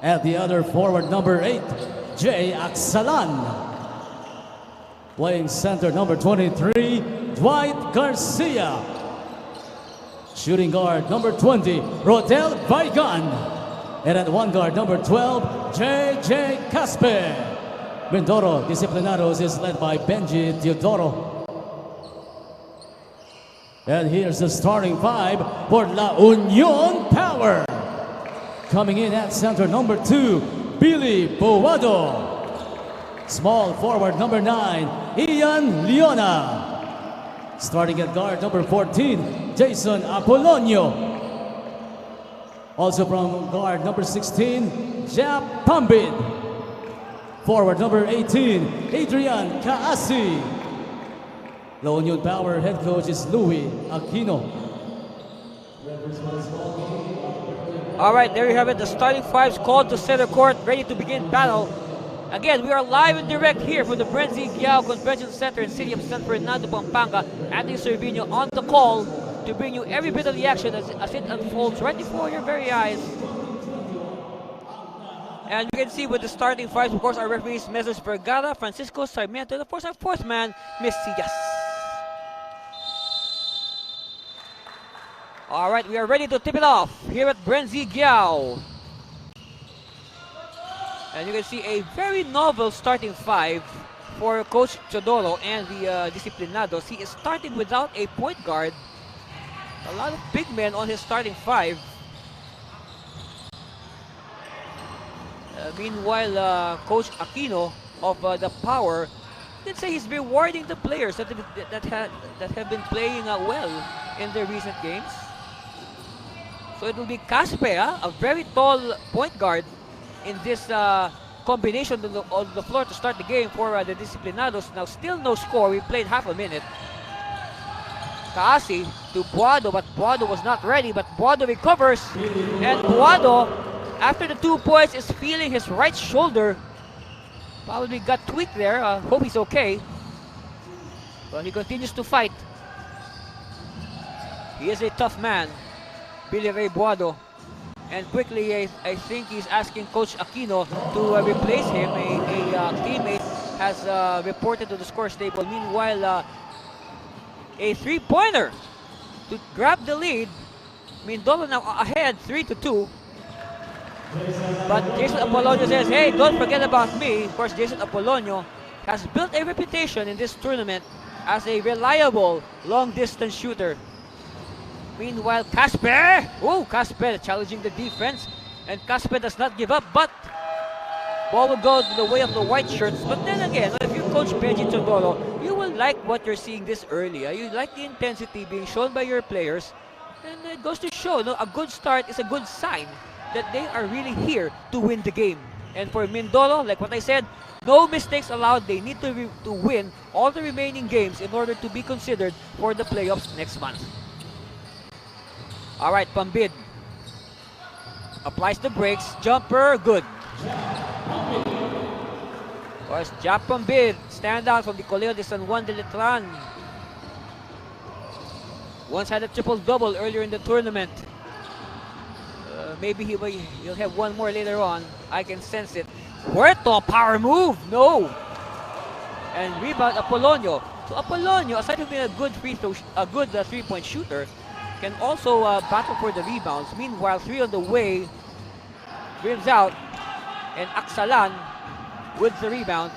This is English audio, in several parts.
And the other forward, number 8, Jay Aksalan. Playing center, number 23, Dwight Garcia. Shooting guard, number 20, Rodel Vaigan. And at one guard, number 12, J.J. Caspe. Mindoro Disiplinados is led by Benji Teodoro. And here's the starting five for La Union PAOwer. Coming in at center, number 2, Billy Boado. Small forward, number 9, Ian Leona. Starting at guard, number 14, Jason Apolonio. Also from guard, number 16, Jap Pambid. Forward, number 18, Adrian Kaasi. La Union PAOwer head coach is Louis Aquino. All right, there you have it. The starting fives called to center court, ready to begin battle. Again, we are live and direct here from the Brenzy Giao Convention Center in City of San Fernando, Pampanga. Anthony Cervino on the call to bring you every bit of the action as it unfolds right before your very eyes. And you can see with the starting fives, of course, our referees, Messrs. Vergara, Francisco Sarmiento, and of course our fourth man, Miss Sillas. All right, we are ready to tip it off here at Brenzy Giao. And you can see a very novel starting five for Coach Teodoro and the Disiplinados. He is starting without a point guard. A lot of big men on his starting five. Meanwhile, Coach Aquino of the PAOwer did say he's rewarding the players that have been playing well in their recent games. So it will be Caspe, a very tall point guard, in this combination on the floor to start the game for the Disiplinados. Now still no score, we played half a minute. Kaasi to Buado, but Buado was not ready, but Buado recovers. And Buado, after the 2 points, is feeling his right shoulder. Probably got tweaked there, hope he's okay. But he continues to fight. He is a tough man, Billy Ray Buado. And quickly, I think he's asking Coach Aquino to replace him. A teammate has reported to the scores table. Meanwhile, a three-pointer to grab the lead. Mindoro now ahead 3-2. But Jason Apolonio says, hey, don't forget about me. Of course, Jason Apolonio has built a reputation in this tournament as a reliable long-distance shooter. Meanwhile, Casper! Oh, Casper challenging the defense. And Casper does not give up, but ball will go to the way of the white shirts. But then again, if you coach Benji Teodoro, you will like what you're seeing this early. You like the intensity being shown by your players. And it goes to show, a good start is a good sign that they are really here to win the game. And for Mindoro, like what I said, no mistakes allowed. They need to win all the remaining games in order to be considered for the playoffs next month. All right, Pambid applies the brakes. Jumper, good. Of course, Jap Pambid, stand out from the Colegio de San Juan de Letran. Once had a triple-double earlier in the tournament. Maybe he'll have one more later on. I can sense it. Puerto, power move, no. And rebound, Apolonio. So Apolonio, aside from being a good three-point shooter, can also battle for the rebounds. Meanwhile, 3 on the way, rims out, and Aksalan with the rebound.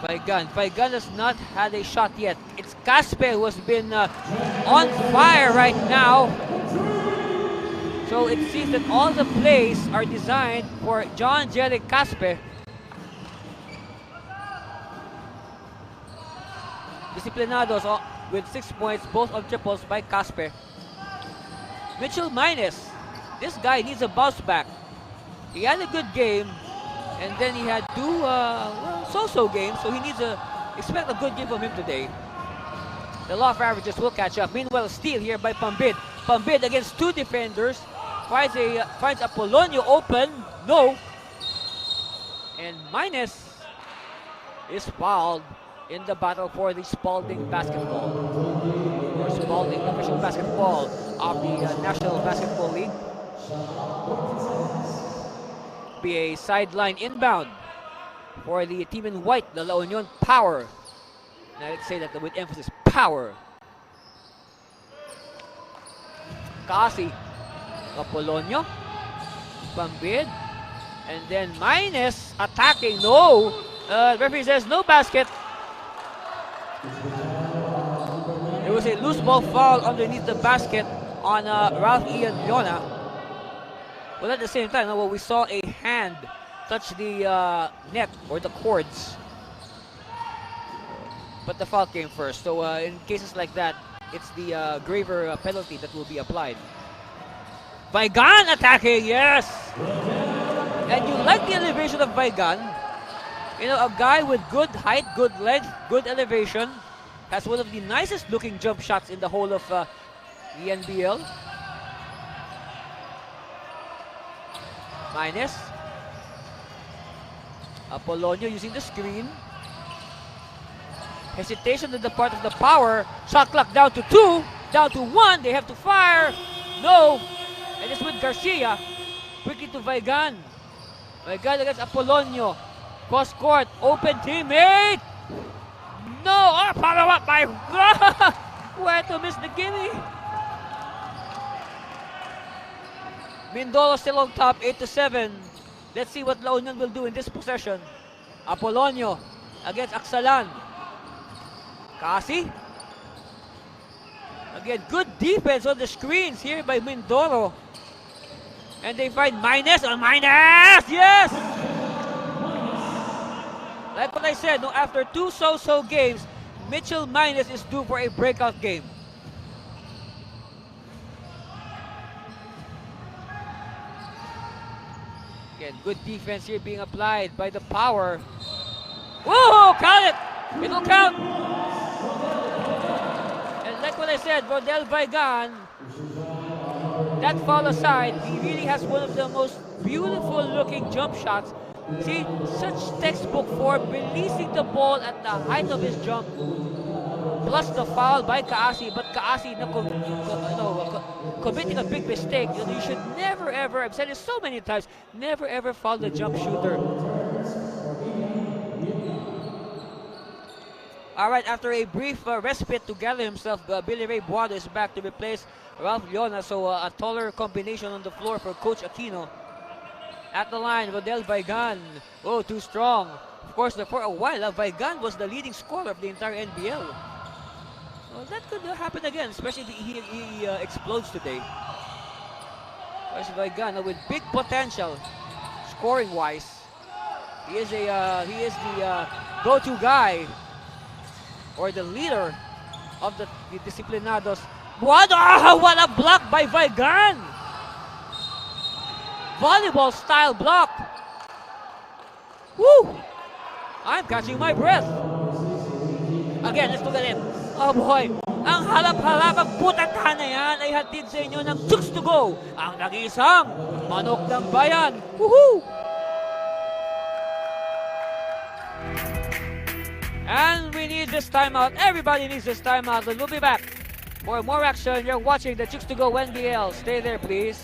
Vaigan has not had a shot yet. It's Caspe who has been on fire right now. So it seems that all the plays are designed for John Jerry Caspe. Disiplinados with 6 points, both on triples by Caspe. Mitchell Minus, this guy needs a bounce back. He had a good game, and then he had 2 so-so games, so he needs expect a good game from him today. The law of averages will catch up. Meanwhile, steal here by Pambid. Pambid against 2 defenders, finds Apolonio open, no. And Minus is fouled in the battle for the Spalding basketball. Or Spalding official basketball of the National Basketball League. Be a sideline inbound for the team in white, the La Union PAOwer. And I say that with emphasis, power. Kasi, Apolonio, Pambid, and then Minus attacking. No, referee says no basket. There was a loose ball foul underneath the basket on Ralph Ian Leona. But at the same time, we saw a hand touch the net or the cords. But the foul came first. So in cases like that, it's the graver penalty that will be applied. Vaigan attacking, yes! And you like the elevation of Vaigan. You know, a guy with good height, good length, good elevation. Has one of the nicest looking jump shots in the whole of the NBL. Minus. Apolonio using the screen. Hesitation on the part of the PAOwer. Shot clock down to 2, down to 1. They have to fire. No. And it's with Garcia. Quickly to Vaigan. Vaigan against Apolonio. Cross court. Open teammate. No. Oh, follow up by where to miss the gimme. Mindoro still on top, 8-7. Let's see what La Union will do in this possession. Apolonio against Aksalan. Kasi. Again, good defense on the screens here by Mindoro. And they find Minus on Minus! Yes! Like what I said, after 2 so-so games, Mitchell Minus is due for a breakout game. Again, good defense here being applied by the PAOwer. Whoa! Count it! It'll count! And like what I said, Rodel Vaigan, that foul aside, he really has one of the most beautiful looking jump shots. See, such textbook form, releasing the ball at the height of his jump. Plus the foul by Kaasi, but Kaasi committing a big mistake. You should never ever, I've said it so many times, never ever foul the jump shooter. Alright, after a brief respite to gather himself, Billy Ray Boado is back to replace Ralph Leona, so a taller combination on the floor for Coach Aquino. At the line, Rodel Vaigan. Oh, too strong. Of course, for a while, Vaigan was the leading scorer of the entire NBL. Well, that could happen again, especially if he explodes today. There's Vaigan with big potential, scoring-wise. He is the go-to guy or the leader of the Disiplinados. What a block by Vaigan! Volleyball style block. Woo! I'm catching my breath. Again, let's look at it. Oh boy, ang halap-halapang putatahan na yan ay hatid sa inyo ng Chooks-to-Go, ang nag-iisang manok ng bayan. Woohoo! And we need this timeout. Everybody needs this timeout. But we'll be back for more action. You're watching the Chooks-to-Go NBL. Stay there, please.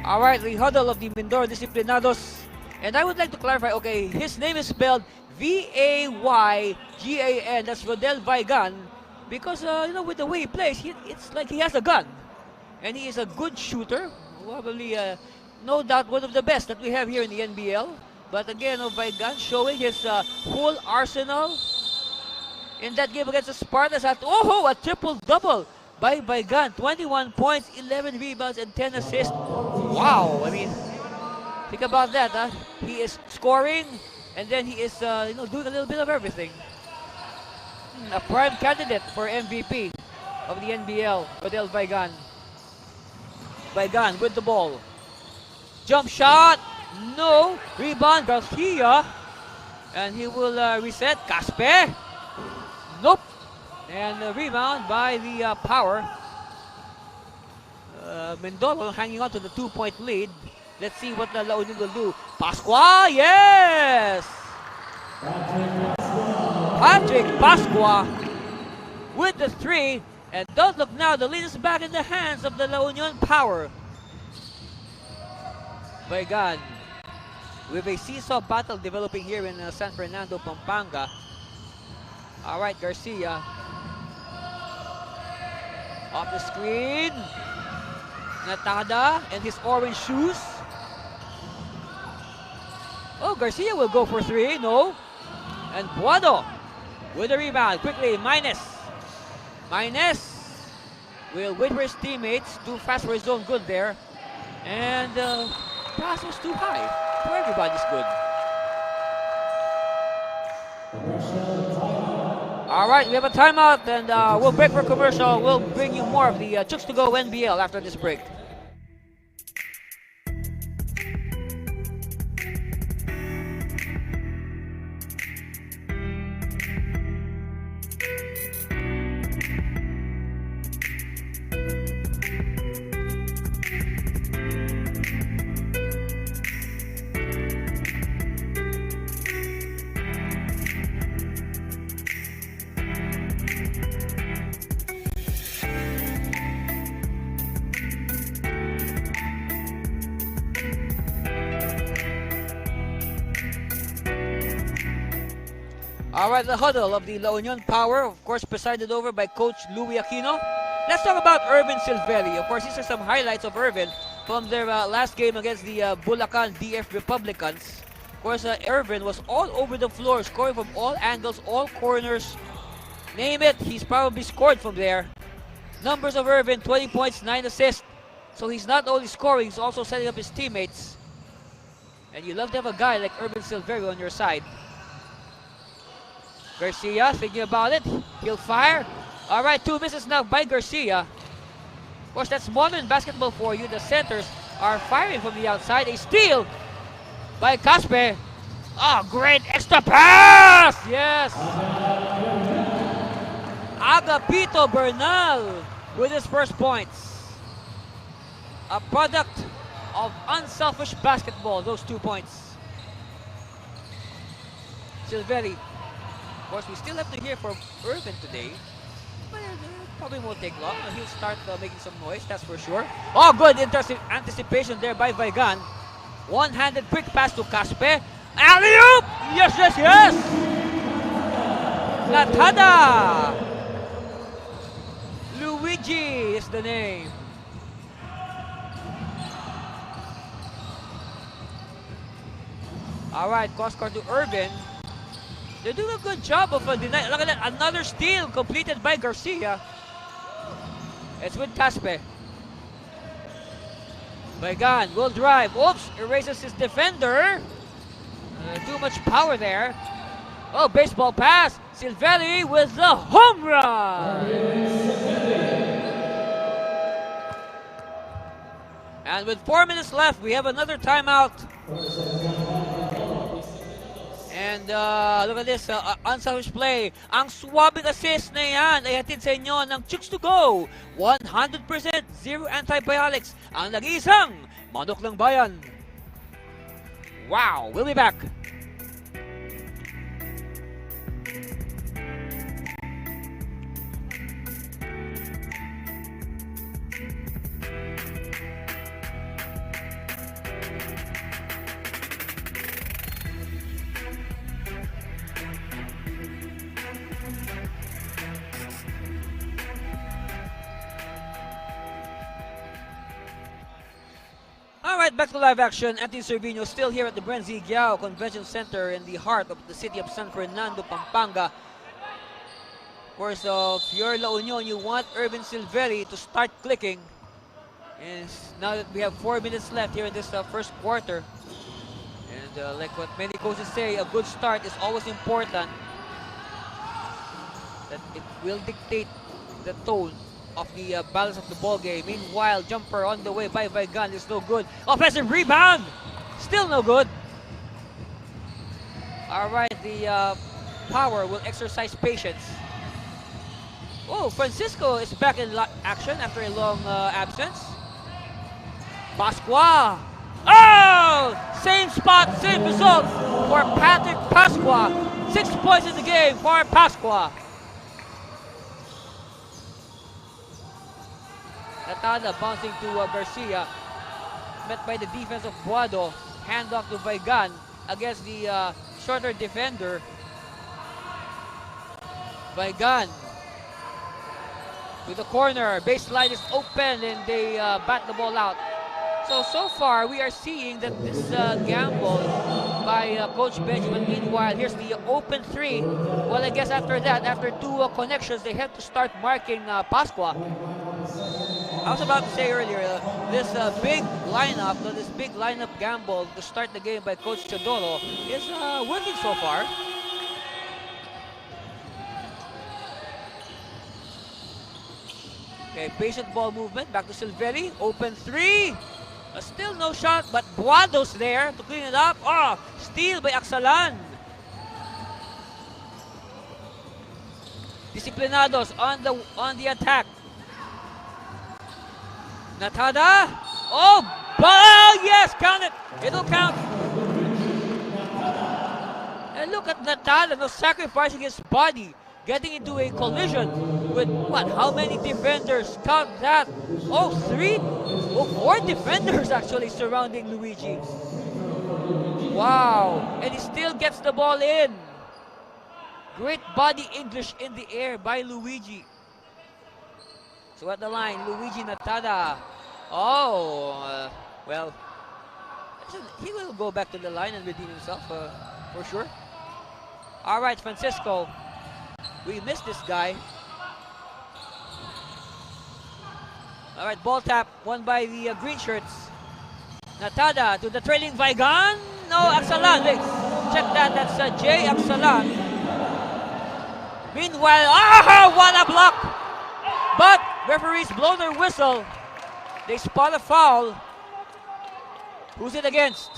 Alright, the huddle of the Mindoro Disiplinados. And I would like to clarify, okay, his name is spelled V-A-Y-G-A-N. That's Rodel Vaigan. Because, with the way he plays, it's like he has a gun. And he is a good shooter. Probably, no doubt, one of the best that we have here in the NBL. But again, Vaigan showing his full arsenal in that game against the Spartans. At, a triple-double by Vaigan. 21 points, 11 rebounds, and 10 assists. Wow, I mean, think about that, huh? He is scoring, and then he is, doing a little bit of everything. A prime candidate for MVP of the NBL, Rodel Vaigan. Baigan with the ball. Jump shot. No. Rebound. Garcia. And he will reset. Caspe. Nope. And the rebound by the Power. Mindoro hanging on to the 2-point lead. Let's see what the La Union will do. Pascua. Yes. Patrick Pascua with the 3. And don't look now, the lead is back in the hands of the La Union Power. Baigan with a seesaw battle developing here in San Fernando, Pampanga. All right, Garcia. Off the screen. Natada and his orange shoes. Oh, Garcia will go for 3. No. And Buado with the rebound. Quickly, Minus will wait for his teammates. Too fast for his own good there. And pass was too high for everybody's good. All right, we have a timeout, and we'll break for commercial. We'll bring you more of the Chooks-to-Go NBL after this break. All right, the huddle of the La Union Power, of course, presided over by Coach Louis Aquino. Let's talk about Irvin Silvelli. Of course, these are some highlights of Irvin from their last game against the Bulacan DF Republicans. Of course, Irvin was all over the floor, scoring from all angles, all corners. Name it, he's probably scored from there. Numbers of Irvin, 20 points, 9 assists. So he's not only scoring, he's also setting up his teammates. And you love to have a guy like Irvin Silvelli on your side. Garcia thinking about it. He'll fire. All right, 2 misses now by Garcia. Of course, that's modern basketball for you. The centers are firing from the outside. A steal by Caspe. Oh, great extra pass! Yes. Agapito Bernal with his first points. A product of unselfish basketball, those 2 points. Silvelli. Of course, we still have to hear from Irvin today, but it probably won't take long. He'll start making some noise, that's for sure. Oh, good anticipation there by Baigan. One-handed quick pass to Caspe. Alley-oop! Yes, yes, yes! Natada! Luigi is the name. All right, cross-court to Irvin. They're doing a good job of denying. Look at that, another steal completed by Garcia. It's with Caspe. Baigan will drive. Oops, erases his defender. Too much power there. Oh, baseball pass. Silvelli with the home run. And with 4 minutes left, we have another timeout. And look at this, unselfish play. Ang swabing assist na yan ay hatid sa inyo ng Chooks-to-Go. 100% zero antibiotics. Ang nag-iisang manok ng bayan. Wow, we'll be back. Alright, back to live action. Anthony Cervino still here at the Brenzy Giao Convention Center in the heart of the city of San Fernando, Pampanga. Of course, if you're La Union, you want Irvin Silvelli to start clicking. And now that we have 4 minutes left here in this first quarter. And like what many coaches say, a good start is always important. That it will dictate the tone of the balance of the ball game. Meanwhile, jumper on the way by Vigan is no good. Offensive rebound, still no good. All right, the Power will exercise patience. Oh, Francisco is back in action after a long absence. Pasqua. Oh! Same spot, same result for Patrick Pasqua. 6 points in the game for Pasqua. Natada bouncing to Garcia. Met by the defense of Buado. Handoff to Vigan against the shorter defender. Vigan to the corner. Baseline is open and they bat the ball out. So far we are seeing that this gamble by Coach Benjamin. Meanwhile, here's the open three. Well, I guess after that, after two connections, they have to start marking Pasqua. I was about to say earlier, this big lineup gamble to start the game by Coach Chodoro is working so far. Okay, patient ball movement, back to Silveri, open three. Still no shot, but Buado's there to clean it up. Oh, steal by Aksalan. Disiplinados on the attack. Natada. Oh, ball, yes, count it. It'll count. And look at Natada, no sacrificing his body, getting into a collision with what? How many defenders? Count that. Oh, four defenders actually surrounding Luigi. Wow. And he still gets the ball in. Great body English in the air by Luigi. So at the line, Luigi Natada. Oh, well, he will go back to the line and redeem himself for sure. All right, Francisco. We missed this guy. All right, ball tap, won by the green shirts. Natada to the trailing Vigan. No, Aksalan. Wait, check that. That's Jay Aksalan. Meanwhile, what a block! But referees blow their whistle. They spot a foul. Who's it against?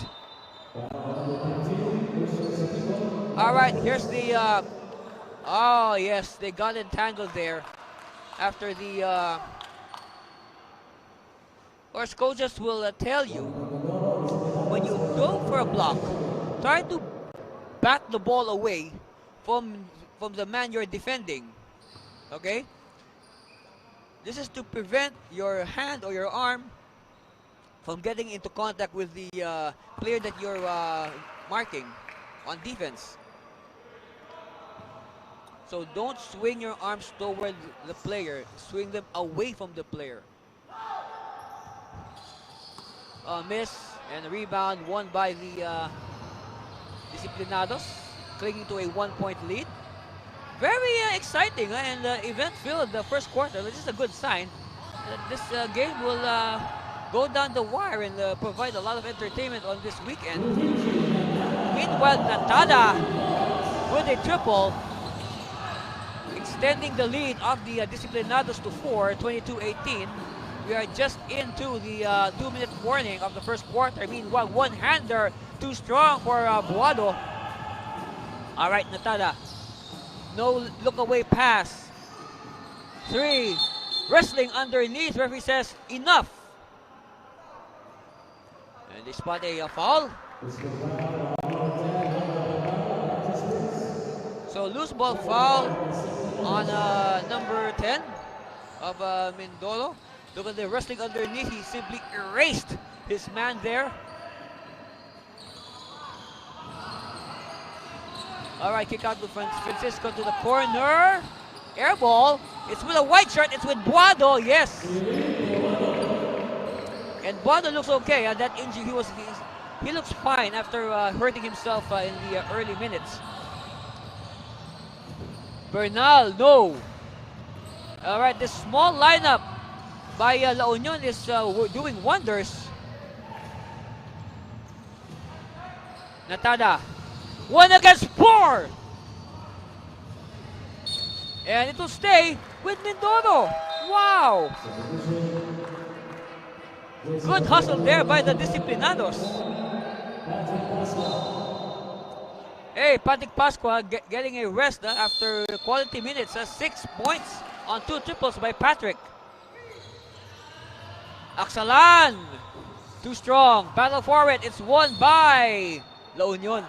All right, here's the. Oh yes, they got entangled there after the. Of course, coaches will tell you when you go for a block, try to bat the ball away from the man you're defending. Okay. This is to prevent your hand or your arm from getting into contact with the player that you're marking on defense. So don't swing your arms toward the player. Swing them away from the player. Miss and a rebound won by the Disiplinados, clinging to a 1-point lead. Very exciting and event-filled the first quarter, which is a good sign. This game will go down the wire and provide a lot of entertainment on this weekend. Meanwhile, Natada with a triple, extending the lead of the Disiplinados to 4, 22-18. We are just into the 2-minute warning of the first quarter. Meanwhile, one-hander too strong for Buado. All right, Natada. No look-away pass. 3. Wrestling underneath. Referee says, enough. And they spot a foul. So loose ball foul on number 10 of Mindoro. Look at the wrestling underneath. He simply erased his man there. All right, kick out to Francisco to the corner. Air ball. It's with a white shirt. It's with Buado. Yes. And Buado looks okay. That injury, he looks fine after hurting himself in the early minutes. Bernal, no. All right, this small lineup by La Union is doing wonders. Natada. 1 against 4. And it will stay with Mindoro. Wow! Good hustle there by the Disiplinados. Hey, Patrick Pascua getting a rest after quality minutes. 6 points on 2 triples by Patrick. Aksalan, too strong. Battle for it. It's won by La Union.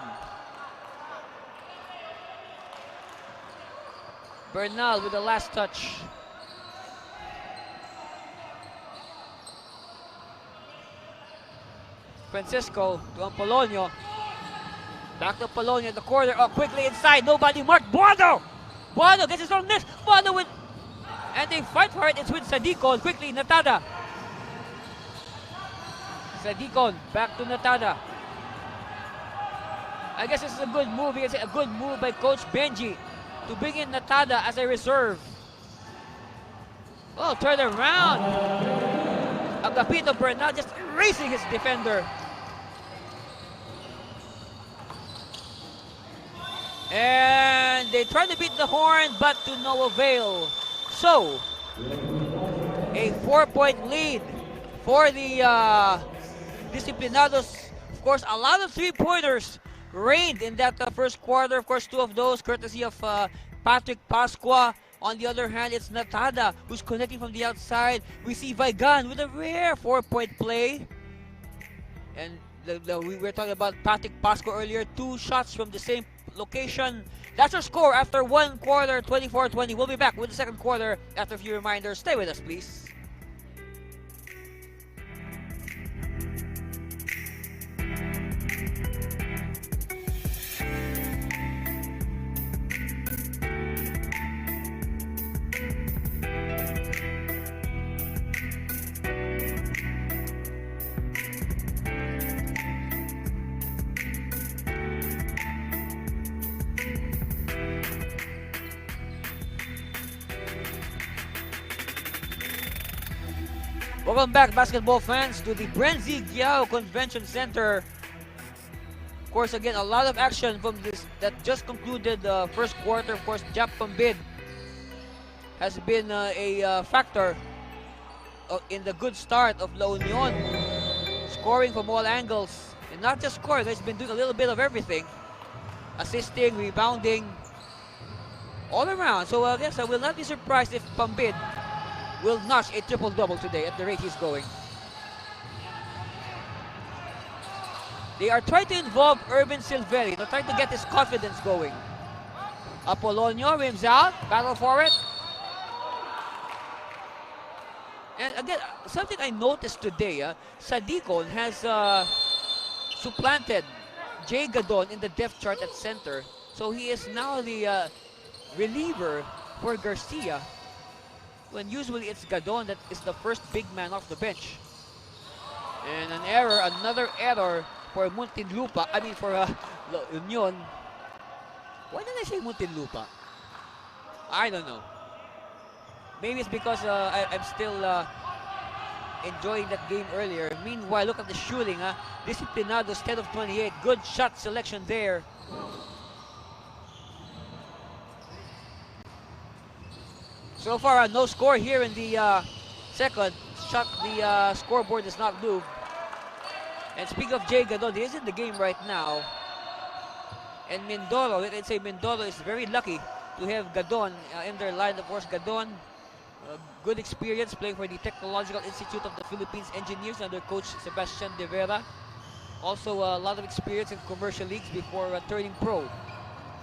Bernal with the last touch. Francisco to Apolonio. Back to Apolonio in the corner. Oh, quickly inside. Nobody marked. Buado! Buado gets his own miss. Buado with... And they fight for it. It's with Sadikon. Quickly, Natada. Sadikon back to Natada. I guess this is a good move. It's a good move by Coach Benji to bring in Natada as a reserve. Oh, turn around. Agapito Bernal just erasing his defender. And they try to beat the horn, but to no avail. So, a 4-point lead for the Disiplinados. Of course, a lot of three-pointers rained in that first quarter. Of course, 2 of those courtesy of Patrick Pascua. On the other hand, it's Natada who's connecting from the outside. We see Vaigan with a rare 4-point play. And we were talking about Patrick Pascua earlier. 2 shots from the same location. That's our score after 1 quarter, 24-20. We'll be back with the second quarter after a few reminders. Stay with us, please. Welcome back, basketball fans, to the Brenzy Giao Convention Center. Of course, again, a lot of action from this that just concluded the first quarter. Of course, Jap Pambid has been a factor in the good start of La Union, scoring from all angles. And not just scoring, he's been doing a little bit of everything. Assisting, rebounding, all around. So yes, I will not be surprised if Pambid will notch a triple-double today at the rate he's going. They are trying to involve Urban Silveri. They're trying to get his confidence going. Apolonio rims out, battle for it. And again, something I noticed today, Sadikon has supplanted Jay Gadon in the depth chart at center. So he is now the reliever for Garcia, when usually it's Gadon that is the first big man off the bench. And another error for Muntinlupa. I mean for La Union. Why did I say Muntinlupa? I don't know. Maybe it's because I'm still enjoying that game earlier. Meanwhile, look at the shooting. Disiplinados 10 of 28. Good shot selection there. So far, no score here in the second. The scoreboard does not move. And speaking of Jay Gadon, he is in the game right now. And Mindoro, we can say Mindoro is very lucky to have Gadon in their line. Of course, Gadon, good experience playing for the Technological Institute of the Philippines Engineers under Coach Sebastian De Vera. Also, a lot of experience in commercial leagues before turning pro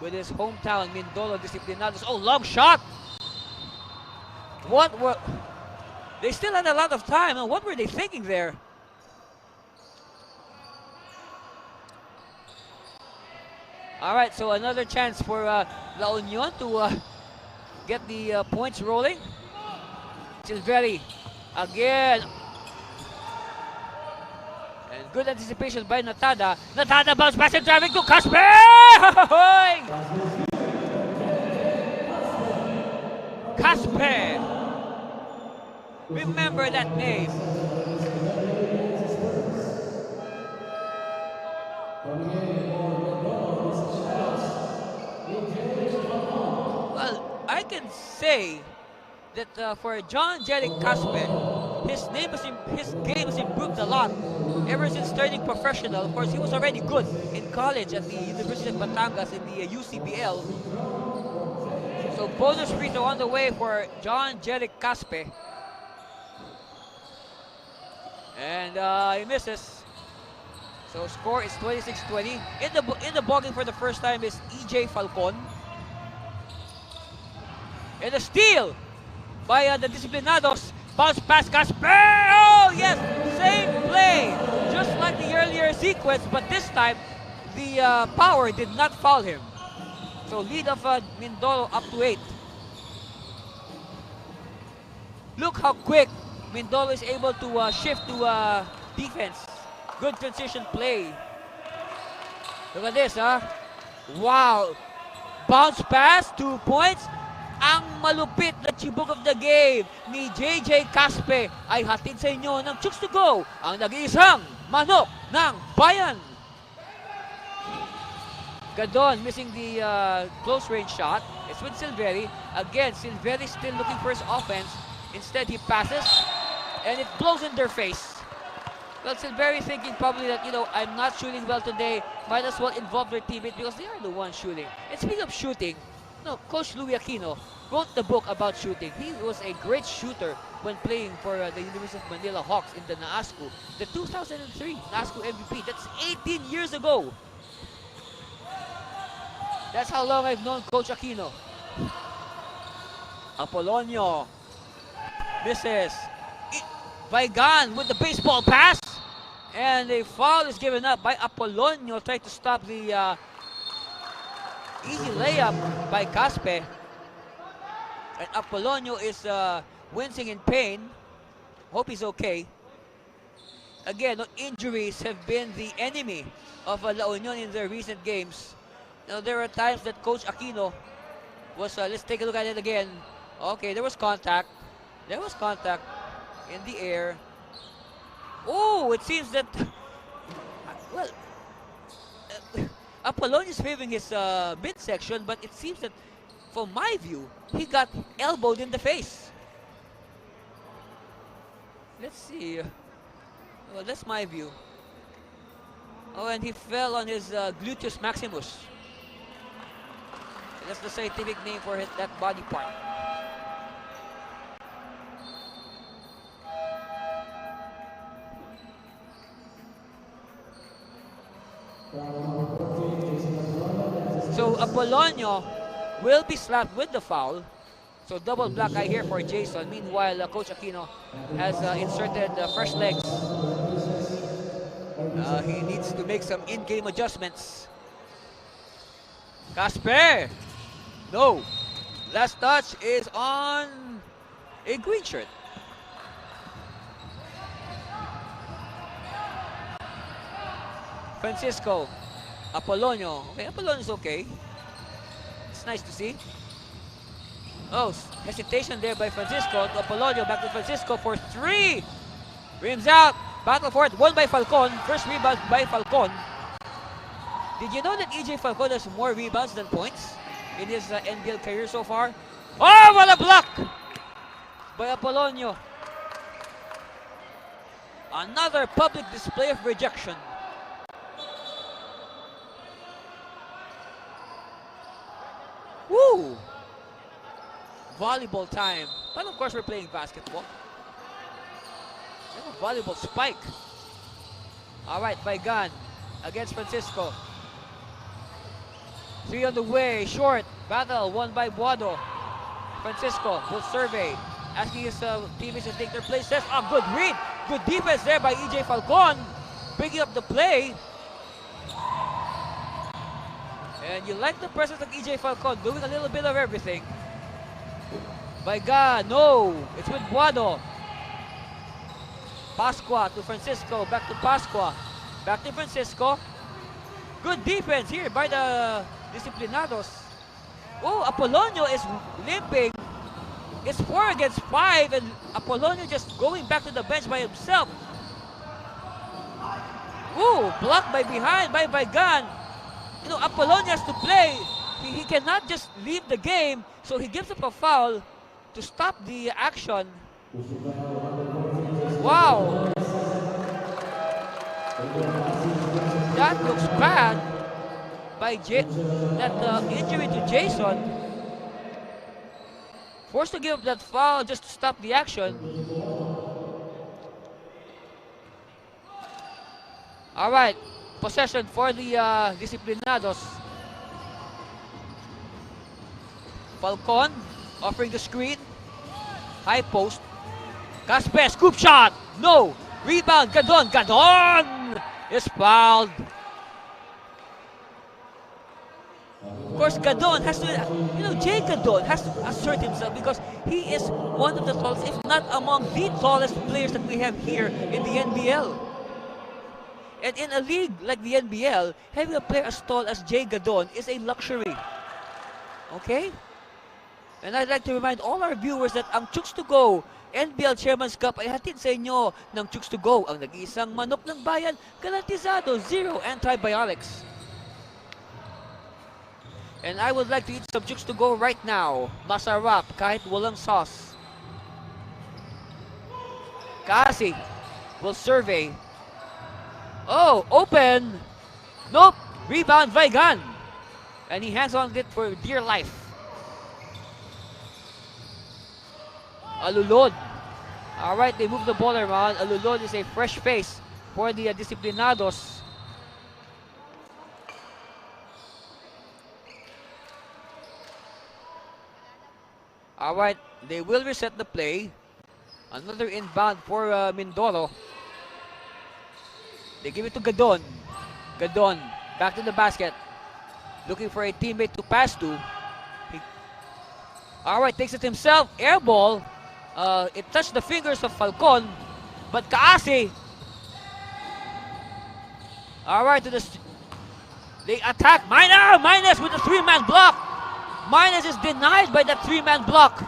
with his hometown, Mindoro Disiplinados. Oh, long shot! What were... They still had a lot of time. What were they thinking there? All right, so another chance for La Union to get the points rolling. Silveri again. And good anticipation by Natada. Natada bounce pass and driving to Casper! Casper! Remember that name. Well, I can say that for John Jeric Caspe, his game has improved a lot ever since turning professional. Of course, he was already good in college at the University of Batangas in the UCBL. So bonus free throw on the way for John Jeric Caspe. And he misses. So score is 26-20. In the ballgame for the first time is EJ Falcon. And a steal by the Disiplinados. Bounce pass, Casper! Oh, yes! Same play! Just like the earlier sequence, but this time, the PAOwer did not foul him. So lead of Mindoro up to 8. Look how quick Mindoro is able to shift to defense. Good transition play. Look at this, huh? Wow! Bounce pass, 2 points. Ang malupit na chibog of the game ni JJ Caspe ay hatid sa inyo ng Chooks-to-Go, ang nag-iisang manok ng bayan. Gadon missing the close range shot. It's with Silveri. Again, Silveri still looking for his offense. Instead, he passes and it blows in their face. Well, Silveri thinking probably that, I'm not shooting well today. Might as well involve their teammate because they are the ones shooting. And speaking of shooting, Coach Louis Aquino wrote the book about shooting. He was a great shooter when playing for the University of Manila Hawks in the NASCU. The 2003 NASCU MVP. That's 18 years ago. That's how long I've known Coach Aquino. Apolonio misses. Vigan with the baseball pass. And a foul is given up by Apolonio, trying to stop the easy layup by Caspe. And Apolonio is wincing in pain. Hope he's okay. Again, injuries have been the enemy of La Union in their recent games. Now, there are times that Coach Aquino was, let's take a look at it again. Okay, there was contact. There was contact in the air. Oh, it seems that, well, Apolonio is favoring his midsection, but it seems that, from my view, he got elbowed in the face. Let's see. Well, that's my view. Oh, and he fell on his gluteus maximus. That's the scientific name for that body part. So Apolonio will be slapped with the foul. So double black eye here for Jason. Meanwhile, Coach Aquino has inserted fresh legs. He needs to make some in-game adjustments. Casper! No! Last touch is on a green shirt. Francisco. Apolonio. Okay, Apolonio's okay. It's nice to see. Oh, hesitation there by Francisco to Apolonio. Back to Francisco for 3. Rims out. Battle for it. Won by Falcon. First rebound by Falcon. Did you know that EJ Falcon has more rebounds than points in his NBL career so far? Oh, what a block by Apolonio. Another public display of rejection. Woo! Volleyball time. But of course we're playing basketball. A volleyball spike. Alright, Vigan against Francisco. 3 on the way, short. Battle won by Buado. Francisco will survey. Asking his teammates to take their places. Oh, good read. Good defense there by EJ Falcon. Picking up the play. And you like the presence of EJ Falcon, doing a little bit of everything. Vigan, no. It's with Buado. Pascua to Francisco. Back to Pascua. Back to Francisco. Good defense here by the Disiplinados. Oh, Apolonio is limping. It's 4 against 5 and Apolonio just going back to the bench by himself. Ooh, blocked by behind by Vigan. You know, Apolonio has to play. He cannot just leave the game, so he gives up a foul to stop the action. Wow! That looks bad by that injury to Jason. Forced to give up that foul just to stop the action. All right, possession for the Disiplinados. Falcon offering the screen. High post. Caspe, scoop shot. No. Rebound. Gadon. Gadon is fouled. Of course, Gadon has to, Jay Gadon has to assert himself because he is one of the tallest, if not among the tallest players that we have here in the NBL. And in a league like the NBL, having a player as tall as Jay Gadon is a luxury. Okay? And I'd like to remind all our viewers that ang Chooks-to-Go NBL Chairman's Cup ay hatid sa inyo ng Chooks-to-Go, ang nag-iisang manok ng bayan, garantizado, zero antibiotics. And I would like to eat some Chooks-to-Go right now. Masarap, kahit walang sauce. Kasi will survey. Oh, open! Nope! Rebound, Vaigan! And he hangs on it for dear life. Alulod. Alright, they move the ball around. Alulod is a fresh face for the Disiplinados. Alright, they will reset the play. Another inbound for Mindoro. They give it to Gadon. Gadon, back to the basket. Looking for a teammate to pass to. Alright, takes it himself. Air ball. It touched the fingers of Falcon. But Kaasi. Alright, they attack. Minus with a three-man block. Minus is denied by that three-man block.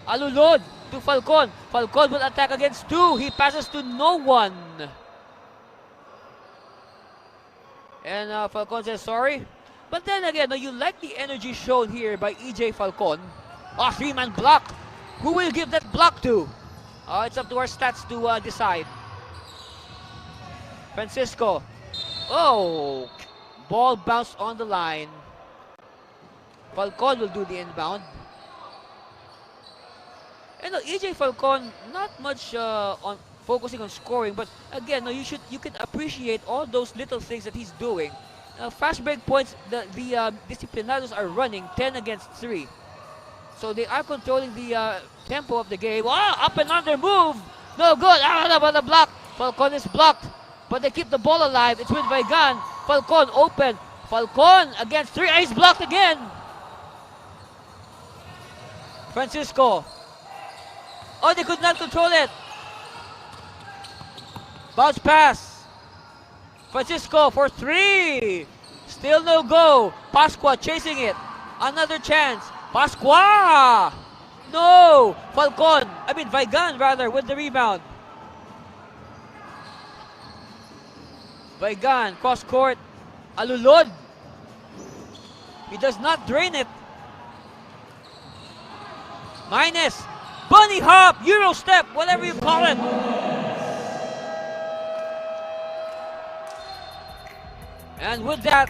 Alulod to Falcon. Falcon will attack against two. He passes to no one. And Falcon says sorry. But then again, you like the energy shown here by EJ Falcon. Oh, three-man block. Who will give that block to? It's up to our stats to decide. Francisco. Oh, ball bounced on the line. Falcon will do the inbound. And EJ Falcon, not much on focusing on scoring, but again, you can appreciate all those little things that he's doing. Fast break points, the Disiplinados are running 10 against 3. So they are controlling the tempo of the game. Oh, up and under move. No good. The block. Falcon is blocked. But they keep the ball alive. It's with Vaigan. Falcon open. Falcon against 3. He's blocked again. Francisco. Oh, they could not control it. Bounce pass. Francisco for 3. Still no go. Pasqua chasing it. Another chance. Pasqua! No! Vaigan rather with the rebound. Vaigan, cross court. Alulod. He does not drain it. Minus. Bunny hop, Euro step, whatever you call it. And with that,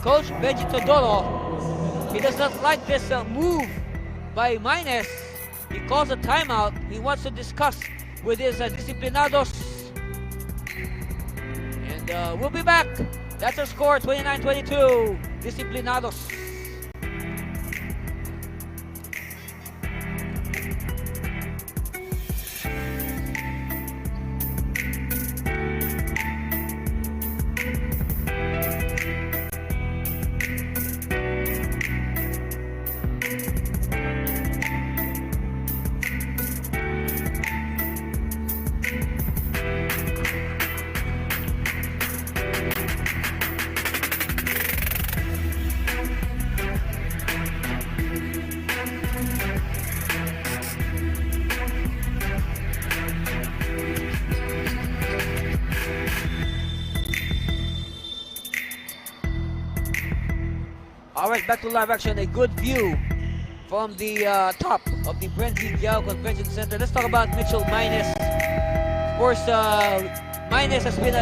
Coach Benji Todoro, he does not like this move by Minus. He calls a timeout. He wants to discuss with his Disiplinados. And we'll be back. That's our score, 29-22, Disiplinados. Alright, back to live action. A good view from the top of the Brenzy Giao Convention Center. Let's talk about Mitchell Minus. Of course, Minus has been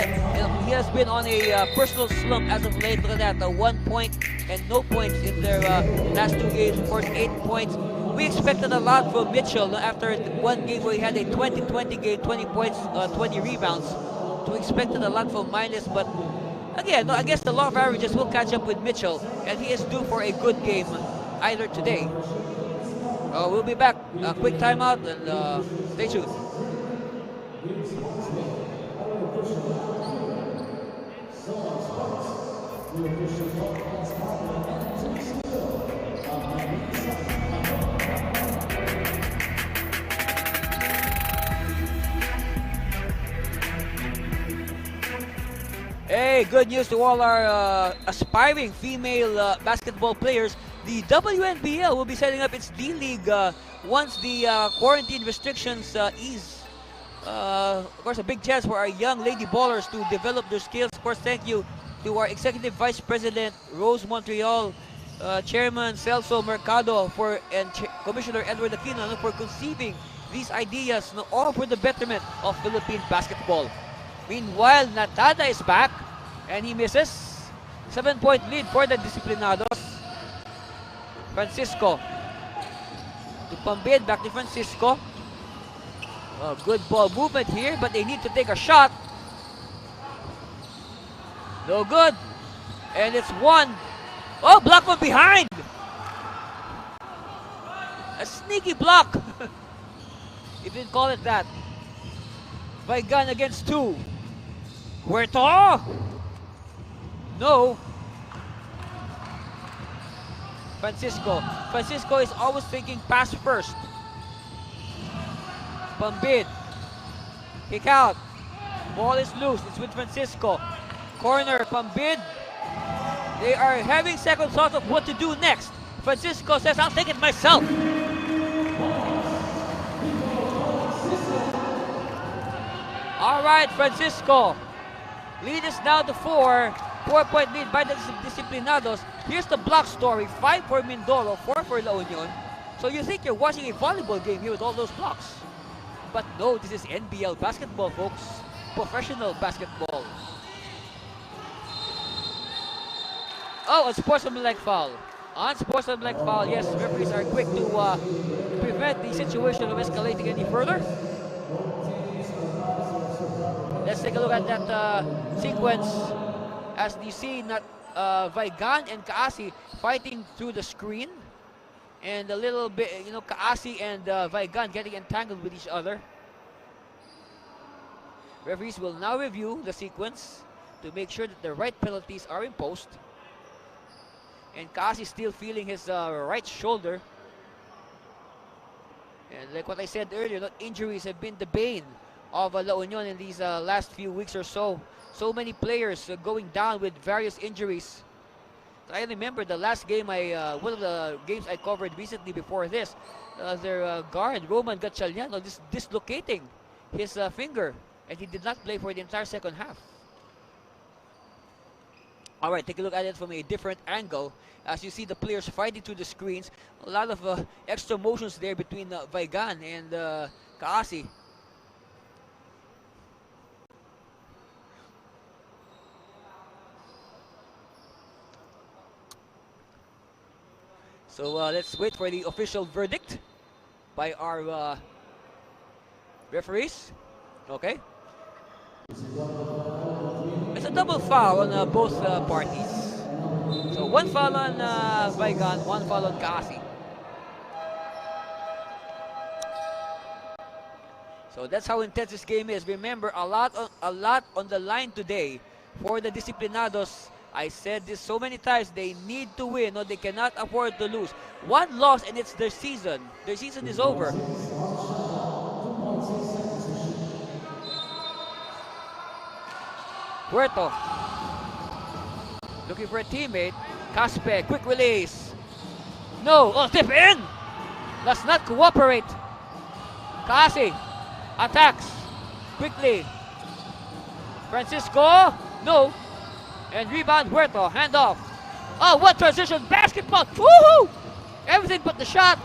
he has been on a personal slump as of late. Look at that, 1 point and no points in their last 2 games. Of course, 8 points. We expected a lot from Mitchell after one game where he had a 20-20 game, 20 points, 20 rebounds. So we expected a lot from Minus, but again, I guess the law of averages will catch up with Mitchell, and he is due for a good game either today. We'll be back. A quick timeout, and stay tuned. Hey, good news to all our aspiring female basketball players. The WNBL will be setting up its D-League once the quarantine restrictions ease. Of course, a big chance for our young lady ballers to develop their skills. Of course, thank you to our Executive Vice President, Rose Montreal, Chairman Celso Mercado, and Commissioner Edward Aquino for conceiving these ideas, all for the betterment of Philippine basketball. Meanwhile, Natada is back, and he misses. 7-point lead for the Disiplinados. Francisco to Pambid, back to Francisco. Good ball movement here, but they need to take a shot. No good. And it's one. Oh, block from behind. A sneaky block. You didn't call it that. Vigan against 2. Huerto. No. Francisco is always thinking pass first. Pambid. Kick out. Ball is loose. It's with Francisco. Corner, Pambid. They are having second thoughts of what to do next. Francisco says, I'll take it myself. All right, Francisco. Lead is now to 4. 4-point lead by the Disiplinados. Here's the block story. 5 for Mindoro, 4 for La Union. So you think you're watching a volleyball game here with all those blocks. But no, this is NBL basketball, folks. Professional basketball. Oh, unsportsmanlike foul. Unsportsmanlike foul. Yes, referees are quick to prevent the situation from escalating any further. Let's take a look at that sequence as you see Vigan and Kaasi fighting through the screen. And a little bit, Kaasi and Vigan getting entangled with each other. Referees will now review the sequence to make sure that the right penalties are imposed. And Kaasi still feeling his right shoulder. And like what I said earlier, injuries have been the bane of La Union in these last few weeks or so. So many players going down with various injuries. I remember the last game one of the games I covered recently before this, their guard, Roman Gatchaliano, dislocating his finger, and he did not play for the entire second half. All right, take a look at it from a different angle. As you see the players fighting through the screens, a lot of extra motions there between Vigan and Kaasi. So let's wait for the official verdict by our referees. Okay. It's a double foul on both parties. So 1 foul on Vigan, 1 foul on Kaasi. So that's how intense this game is. Remember, a lot on the line today for the Disiplinados. I said this so many times, they need to win, or they cannot afford to lose. 1 loss and it's their season. Their season is over. Huerto. Looking for a teammate. Caspe, quick release. No, tip in! Does not cooperate. Kaasi attacks quickly. Francisco, no. And rebound Huerto, handoff. Oh, what transition basketball! Woohoo! Everything but the shot.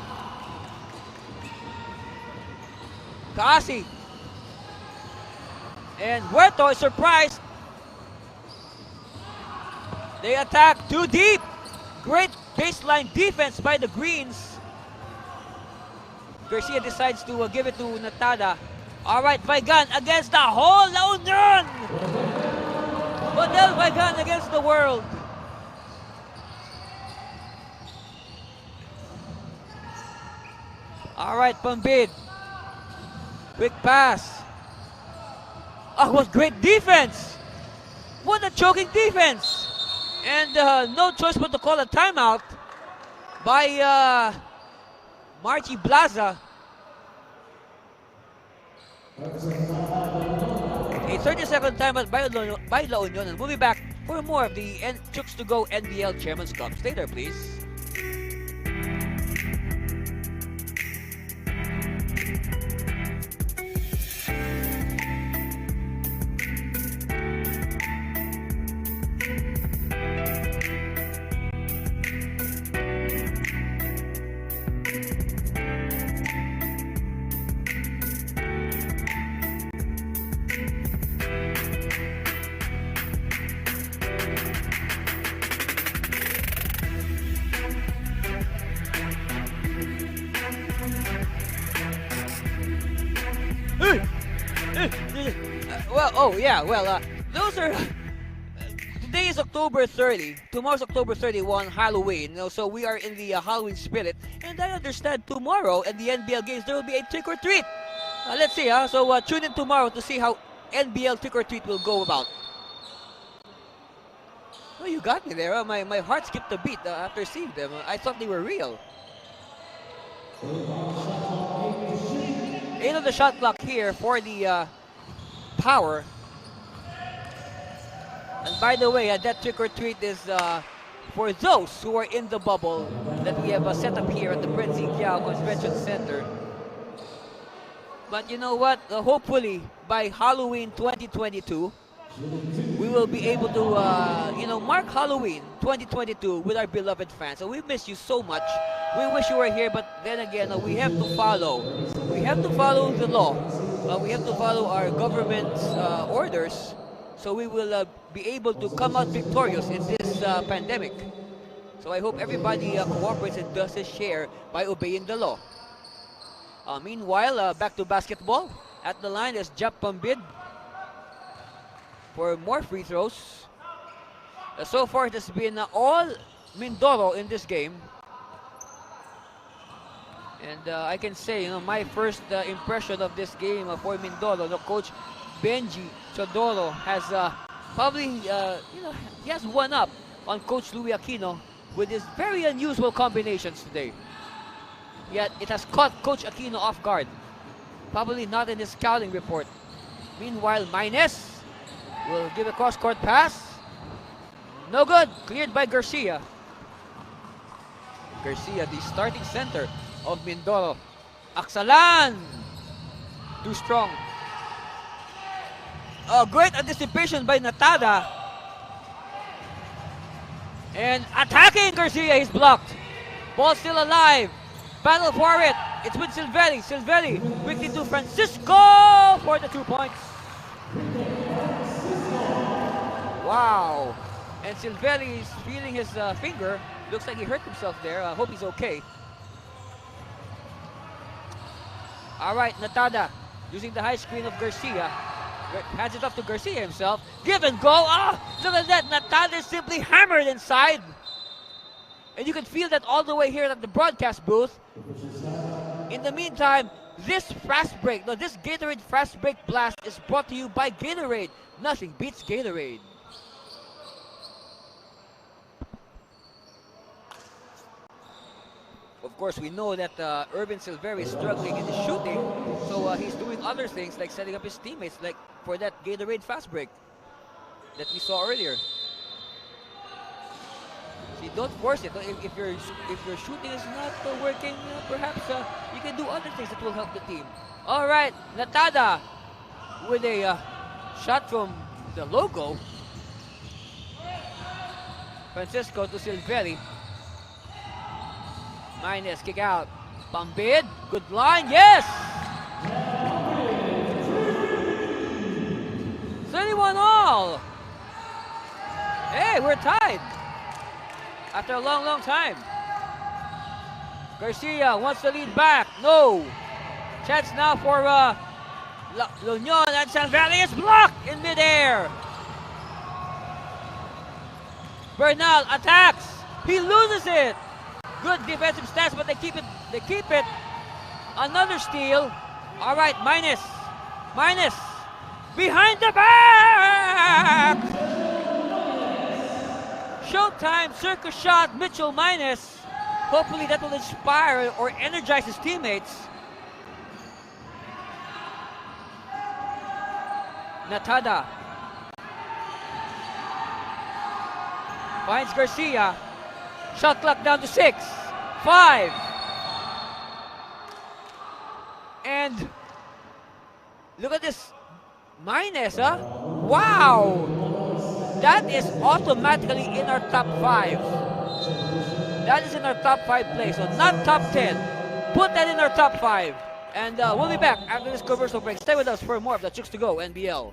Kaasi. And Huerto is surprised. They attack too deep. Great baseline defense by the Greens. Garcia decides to give it to Natada. All right, Vaigan against the whole La Union. Model Vaigan against the world. All right, Pambid. Quick pass. Oh, what great defense. What a choking defense. And no choice but to call a timeout by Marchi Blaza. A 30-second timeout by La Union. And we'll be back for more of the Chooks-to-Go NBL Chairman's Cup. Stay there, please. Those are. Today is October 30. Tomorrow's October 31, Halloween. So we are in the Halloween spirit. And I understand tomorrow at the NBL games there will be a trick or treat. Let's see, So tune in tomorrow to see how NBL trick or treat will go about. Oh, you got me there. My heart skipped a beat after seeing them. I thought they were real. 8 on the shot clock here for the PAOwer. And by the way, that trick or treat is for those who are in the bubble that we have set up here at the Prince Giao Convention Center. But you know what? Hopefully, by Halloween 2022, we will be able to, mark Halloween 2022 with our beloved fans. So we miss you so much. We wish you were here, but then again, we have to follow. We have to follow the law. We have to follow our government's orders. So we will be able to come out victorious in this pandemic. So I hope everybody cooperates and does his share by obeying the law. Meanwhile, back to basketball. At the line is Jap Pambid for more free throws. So far, it has been all Mindoro in this game. And I can say, my first impression of this game for Mindoro, Coach Benji Chodoro has probably, he has one up on Coach Louis Aquino with his very unusual combinations today. Yet it has caught Coach Aquino off guard. Probably not in his scouting report. Meanwhile, Maynes will give a cross-court pass. No good. Cleared by Garcia. Garcia, the starting center of Mindoro. Aksalan! Too strong. Great anticipation by Natada. And attacking Garcia, he's blocked. Ball still alive. Battle for it. It's with Silvelli. Silvelli quickly to Francisco for the 2 points. Wow. And Silvelli is feeling his finger. Looks like he hurt himself there. I hope he's okay. All right, Natada using the high screen of Garcia. Hands it off to Garcia himself. Give and go. Look at that. Natada is simply hammered inside. And you can feel that all the way here at the broadcast booth. In the meantime, this this Gatorade fast break blast is brought to you by Gatorade. Nothing beats Gatorade. Of course, we know that Urban Silveri is struggling in his shooting, so he's doing other things like setting up his teammates, like for that Gatorade fast break that we saw earlier. See, don't force it. If your shooting is not working, perhaps you can do other things that will help the team. All right, Natada with a shot from the logo. Francisco to Silvelli. Minus, kick out. Pambid, good line, yes! 31 all. Hey, we're tied. After a long, long time. Garcia wants to lead back. No. Chance now for La Union, and Salvador is blocked in midair. Bernal attacks. He loses it. Good defensive stance, but they keep it. They keep it. Another steal. All right, Minus. Minus. Behind the back. Showtime, circus shot, Mitchell Minus. Hopefully that will inspire or energize his teammates. Natada finds Garcia. Shot clock down to 6, 5. And look at this. Minus, huh? Wow! That is automatically in our top 5. That is in our top 5 place, so not top 10. Put that in our top 5. And we'll be back after this commercial break. Stay with us for more of the Chooks-to-Go NBL.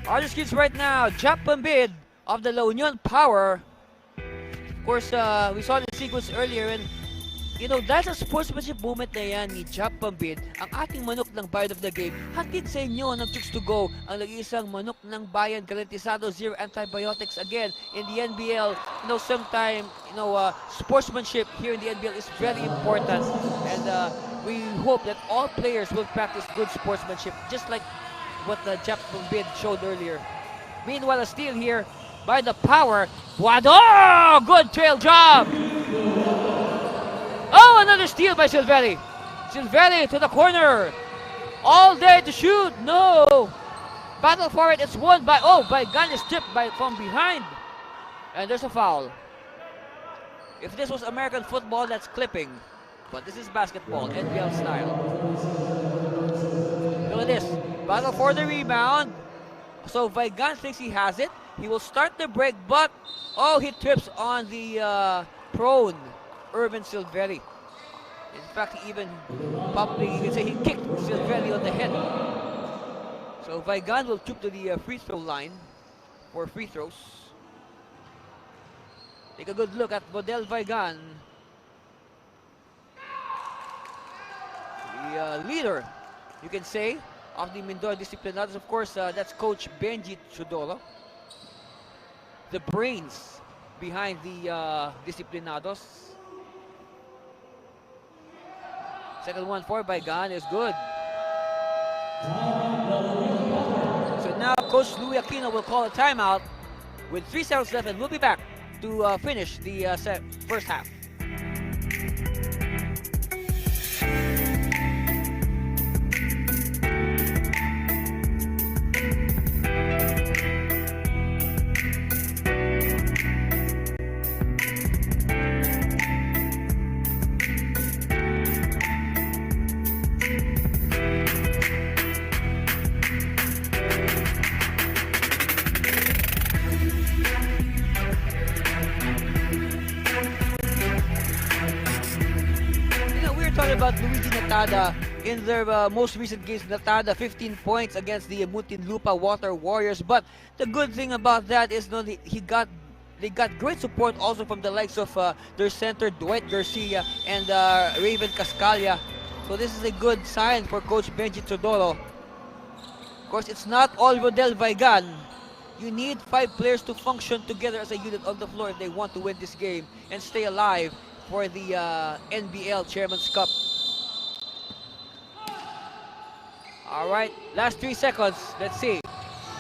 Our skills right now, Japan bid of the La Union PAOwer. Of course, we saw the sequence earlier, and you know, dahil sa sportsmanship movement na yan ni Japan bid, ang ating manok ng Bayad of the Game, hatid sa inyo ng Chooks-to-Go ang nag-iisang manok ng bayan, garantisado, zero antibiotics. Again, in the NBL, you know, sometimes, you know, sportsmanship here in the NBL is very important, and we hope that all players will practice good sportsmanship, just like what the Japan bid showed earlier. Meanwhile, a steal here by the PAOwer. Guado! Good trail job! Oh, another steal by Silvelli. Silvelli to the corner. All day to shoot. No! Battle for it. It's won by, Gun is stripped from behind. And there's a foul. If this was American football, that's clipping. But this is basketball, NBL style. Look at this. Battle for the rebound. So Vigan thinks he has it. He will start the break, but he trips on the prone Irvin Silvelli. In fact, he even probably, you can say, he kicked Silvelli on the head. So Vigan will troop to the free throw line for free throws. Take a good look at Bodel Vigan, the leader, you can say, of the Mindoro Disiplinados. Of course, that's Coach Benji Chodoro, the brains behind the Disiplinados. Second one for Vigan is good. So now Coach Louis Aquino will call a timeout with 3 seconds left, and we'll be back to finish the first half. About Luigi Natada in their most recent games. Natada 15 points against the Muntinlupa Water Warriors, but the good thing about that is they got great support also from the likes of their center Dwight Garcia and Raven Cascalia. So this is a good sign for Coach Benji Chodoro. Of course, it's not all Rodel Vigan. You need 5 players to function together as a unit on the floor if they want to win this game and stay alive for the NBL Chairman's Cup. All right, last 3 seconds. Let's see.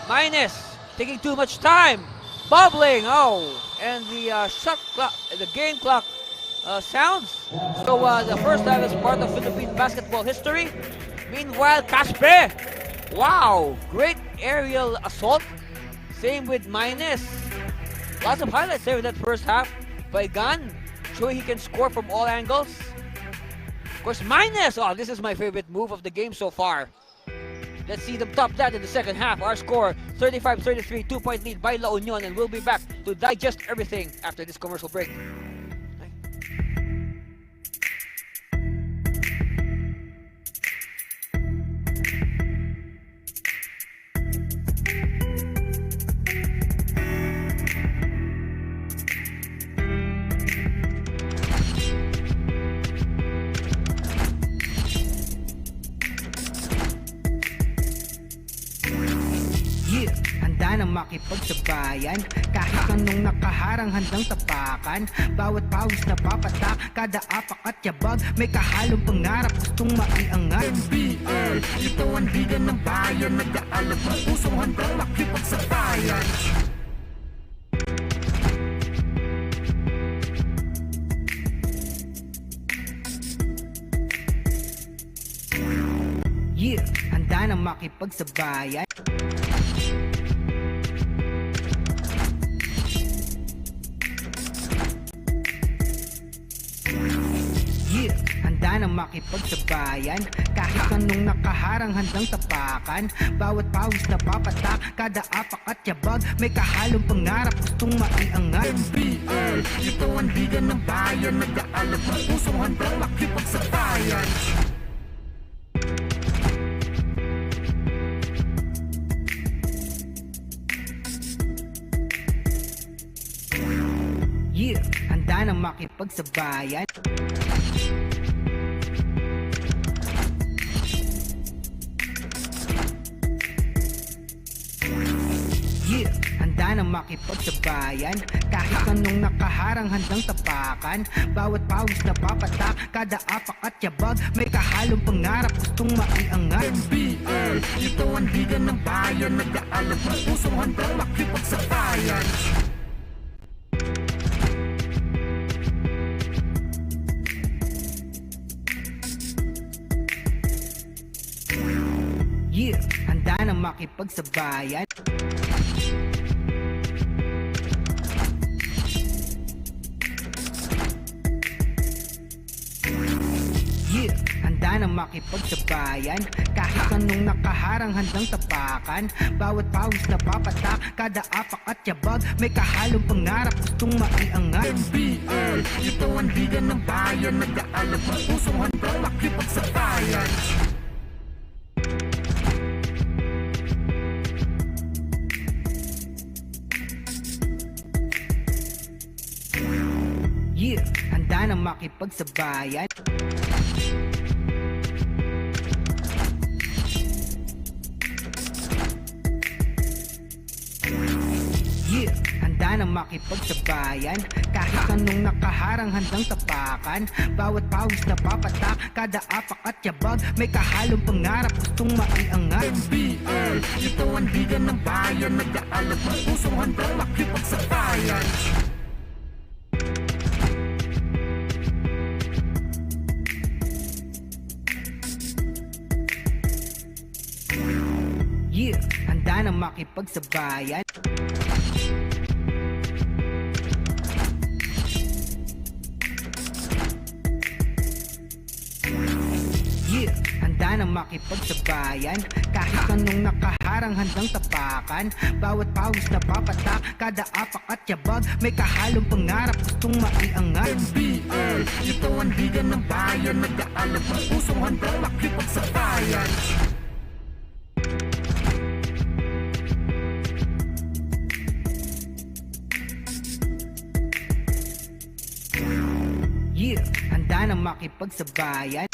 Minus, taking too much time. Bubbling, oh, and the shot clock, the game clock sounds. So the first time is part of Philippine basketball history. Meanwhile, Caspe, wow, great aerial assault. Same with Minus. Lots of highlights there in that first half by Gan, showing he can score from all angles. Of course, Minus, oh, this is my favorite move of the game so far. Let's see them top that in the second half. Our score, 35-33, 2-point lead by La Union, and we'll be back to digest everything after this commercial break. Handa na makipagsabayan, kahit anong nakaharang handang tapakan. Bawat pawis na papatak, kada apak at yabag, may kahalong pangarap gustong maiangat. NBL, ito ang liga ng bayan, nag-aalab ang pusong handang makipagsabayan. Yeah, handa na makipagsabayan. Handa na makipagsabayan, kahit anong nakaharang handang tapakan. Bawat pawis na papatak, kada apak at yabag, may kahalong pangarap gustong maiangat. NBL, ito ang liga ng bayan, nag-aalab ang pusong handang makipagsabayan. Yeah, handa na makipagsabayan. Yeah, handa na makipagsabayan, kahit anong nakaharang handang tapakan. Bawat pawis na papatak, kada apak at yabag, may kahalong pangarap gustong maiangat. NBL, ito ang liga ng bayan, nag-aalab ang pusong handang makipagsabayan. Yeah, handa na makipagsabayan. Yeah, handa na makipagsabayan, kahit anong nakaharang handang tapakan. Bawat pawis na papatak, kada apak at yabag, may kahalong pangarap gustong maiangat. NBL, ito ang liga ng bayan, nag-aalab ang pusong handang makipagsabayan. Yeah, handa na makipagsabayan. Yeah, handa na makipagsabayan, kahit anong nakaharang handang tapakan. Bawat pawis na papatak, kada apak at yabag, may kahalong pangarap gustong maiangat. NBL, ito ang liga ng bayan, nag-aalab ang pusong handang makipagsabayan. Yeah, handa na makipagsabayan. Yeah, handa na makipagsabayan, kahit anong nakaharang handang tapakan. Bawat pawis na papatak, kada apak at yabag, may kahalong pangarap gustong maiangat. NBL, ito ang liga ng bayan, nag-aalab ang pusong handang makipagsabayan. Yeah, handa na makipagsabayan.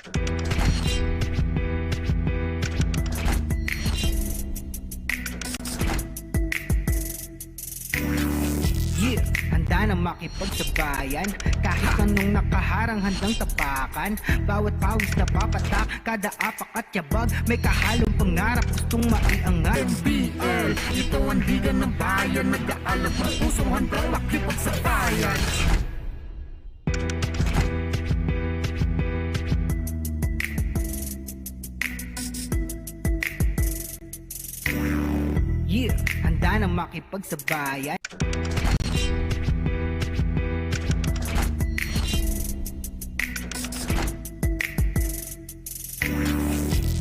Yeah, handa na makipagsabayan, kahit anong nakaharang handang tapakan. Bawat pawis na papatak, kada apak at yabag, may kahalong pangarap, gustong maiangat. NBL, ito ang liga ng bayan, nag-aalab ng pusong handang makipagsabayan. Yeah, handa na makipagsabayan.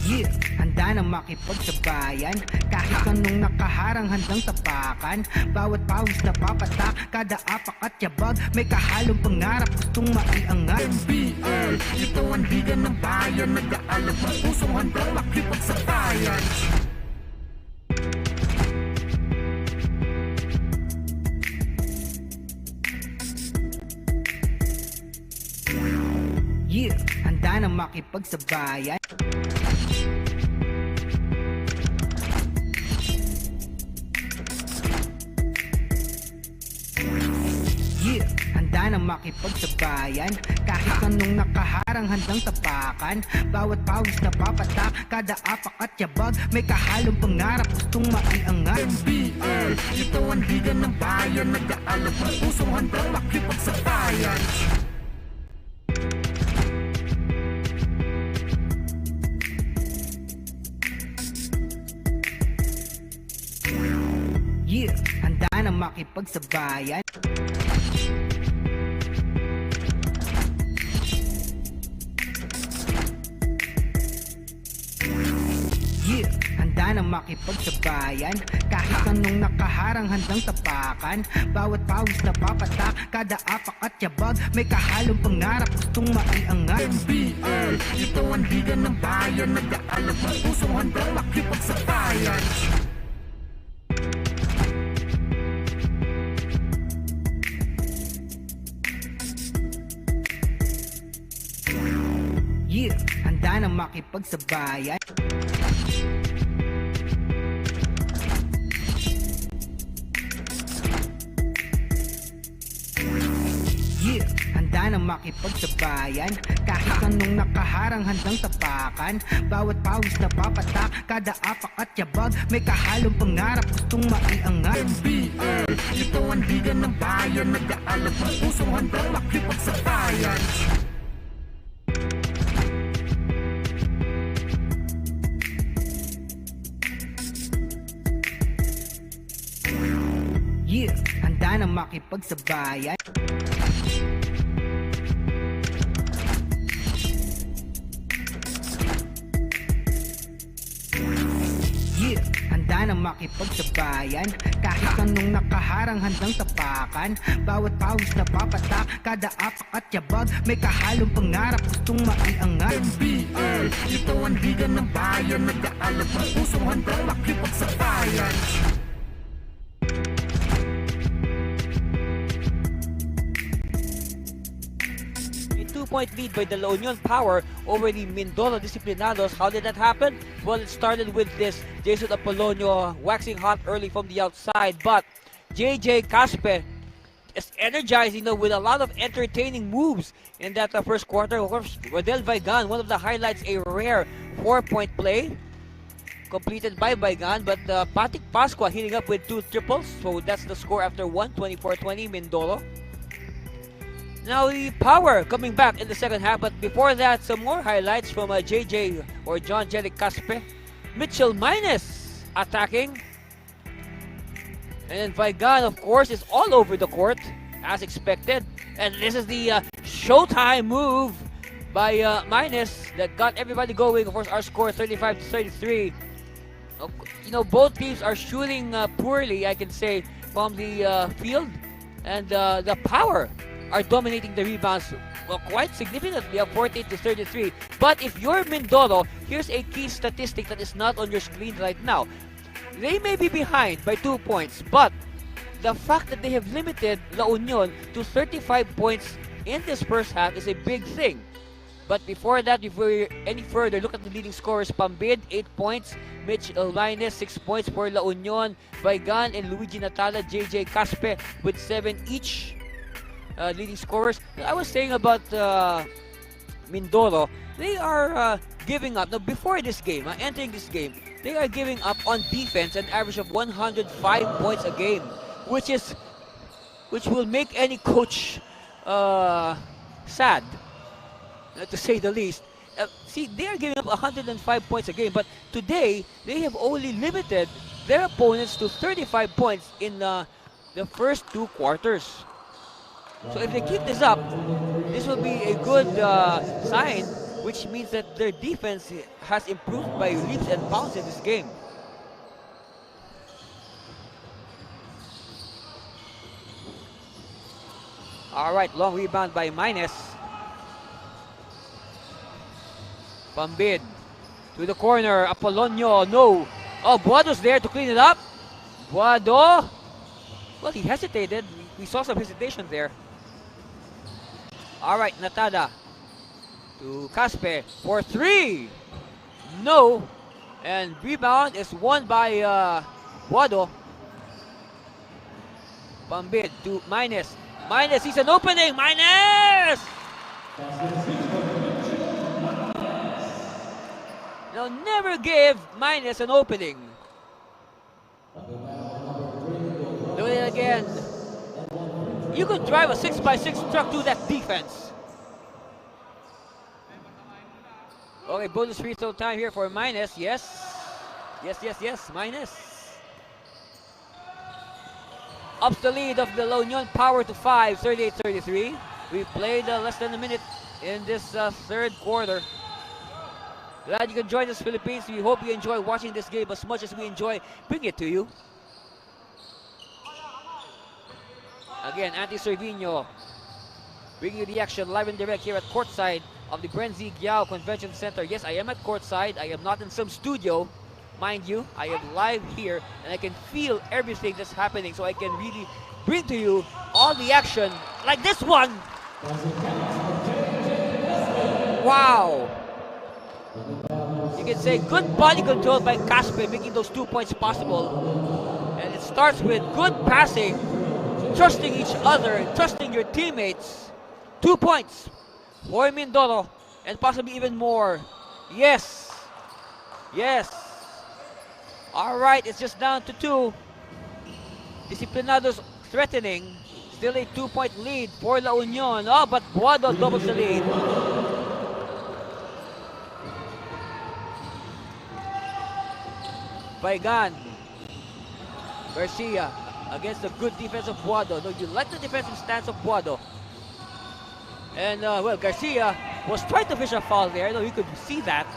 Yeah, handa na makipagsabayan. Kahit anong nakaharang handang tapakan. Bawat pawis na papatak, kada apak at yabag, may kahalong pangarap, gustong maiangat. NBL, ito ang liga ng bayan, nag-aalab ng pusong handang makipagsabayan. Yeah, handa na makipagsabayan. Yeah, handa na makipagsabayan. Kahit anong nakaharang handang tapakan. Bawat pawis na papatak, kada apak at yabag, may kahalong pangarap, gustong maiangat. NBL, ito ang liga ng bayan, nag-aalab ng pusong handang makipagsabayan. Yeah, handa na makipagsabayan. Yeah, handa na makipagsabayan. Kahit anong nakaharang handang tapakan. Bawat pawis na papatak, kada apak at yabag, may kahalong pangarap, gustong maiangat. NBL, ito ang liga ng bayan, nag-aalab ng pusong handang makipagsabayan. Yeah, handa na makipagsabayan. Yeah, handa na makipagsabayan. Kahit anong nakaharang handang tapakan. Bawat pawis na papatak, kada apak at yabag, may kahalong pangarap, gustong maiangat. NBL, ito ang liga ng bayan, nag-aalab ng pusong handang makipagsabayan. Yeah, handa na makipagsabayan. Yeah, handa na makipagsabayan. Kahit anong nakaharang handang tapakan. Bawat pawis na papatak, kada apak at yabag, may kahalong pangarap, gustong maiangat. NBL, ito ang liga ng bayan, nag-aalab ng pusong handang makipagsabayan. A 2-point lead by the La Union PAOwer over the Mindoro Disiplinados. How did that happen? Well, it started with this Jason Apolonio waxing hot early from the outside, but JJ Caspe is energized, with a lot of entertaining moves in that first quarter. Of course, Rodel Vaigan, one of the highlights, a rare 4-point play completed by Vaigan, but Patrick Pascua hitting up with 2 triples, so that's the score after 24-20 Mindoro. Now the PAOwer coming back in the second half, but before that, some more highlights from JJ or John Jelic Caspe. Mitchell Minus attacking. And then Vaigan, of course, is all over the court, as expected. And this is the showtime move by Minus that got everybody going. Of course, our score 35-33. Both teams are shooting poorly, I can say, from the field. And the PAOwer are dominating the rebounds quite significantly, 48-33. But if you're Mindoro, here's a key statistic that is not on your screen right now. They may be behind by 2 points, but the fact that they have limited La Union to 35 points in this first half is a big thing. But before that, before any further, look at the leading scorers. Pambid, 8 points. Mitch Linus, 6 points for La Union. Vaigan and Luigi Natala, JJ Caspe with 7 each. Leading scorers. I was saying about Mindoro, they are giving up. Now, before this game, entering this game, they are giving up on defense an average of 105 points a game, which will make any coach sad, to say the least. See, they are giving up 105 points a game, but today they have only limited their opponents to 35 points in the first 2 quarters. So if they keep this up, this will be a good sign, which means that their defense has improved by leaps and bounds in this game. All right, long rebound by Minus. Pambid to the corner. Apolonio, no. Oh, Buado's there to clean it up. Buado. Well, he hesitated. We saw some hesitation there. All right, Natada to Caspe for 3. No. And rebound is won by Buado. Pambid to Minus. Minus, he's an opening. Minus! Now, never give Minus an opening. Do it again. You could drive a 6x6 truck to that defense. Okay, bonus free throw time here for Minus. Yes. Yes, Minus. Ups the lead of the La Union Power to 5, 38-33. We played less than a minute in this third quarter. Glad you can join us, Philippines. We hope you enjoy watching this game as much as we enjoy bringing it to you. Again, Andy Cervino bringing you the action live and direct here at courtside of the Brenzi Giao Convention Center. Yes, I am at courtside. I am not in some studio. Mind you, I am live here and I can feel everything that's happening, so I can really bring to you all the action like this one. Wow. You can say good body control by Caspe, making those 2 points possible. And it starts with good passing, trusting each other, trusting your teammates. 2 points for Mindoro, and possibly even more. Yes. All right, it's just down to 2. Disiplinados threatening. Still a 2-point lead for La Union. Oh, but Buado doubles the lead. Baigan. Garcia against the good defense of Buado. No, you like the defensive stance of Buado. And, well, Garcia was trying to fish a foul there. No, you could see that.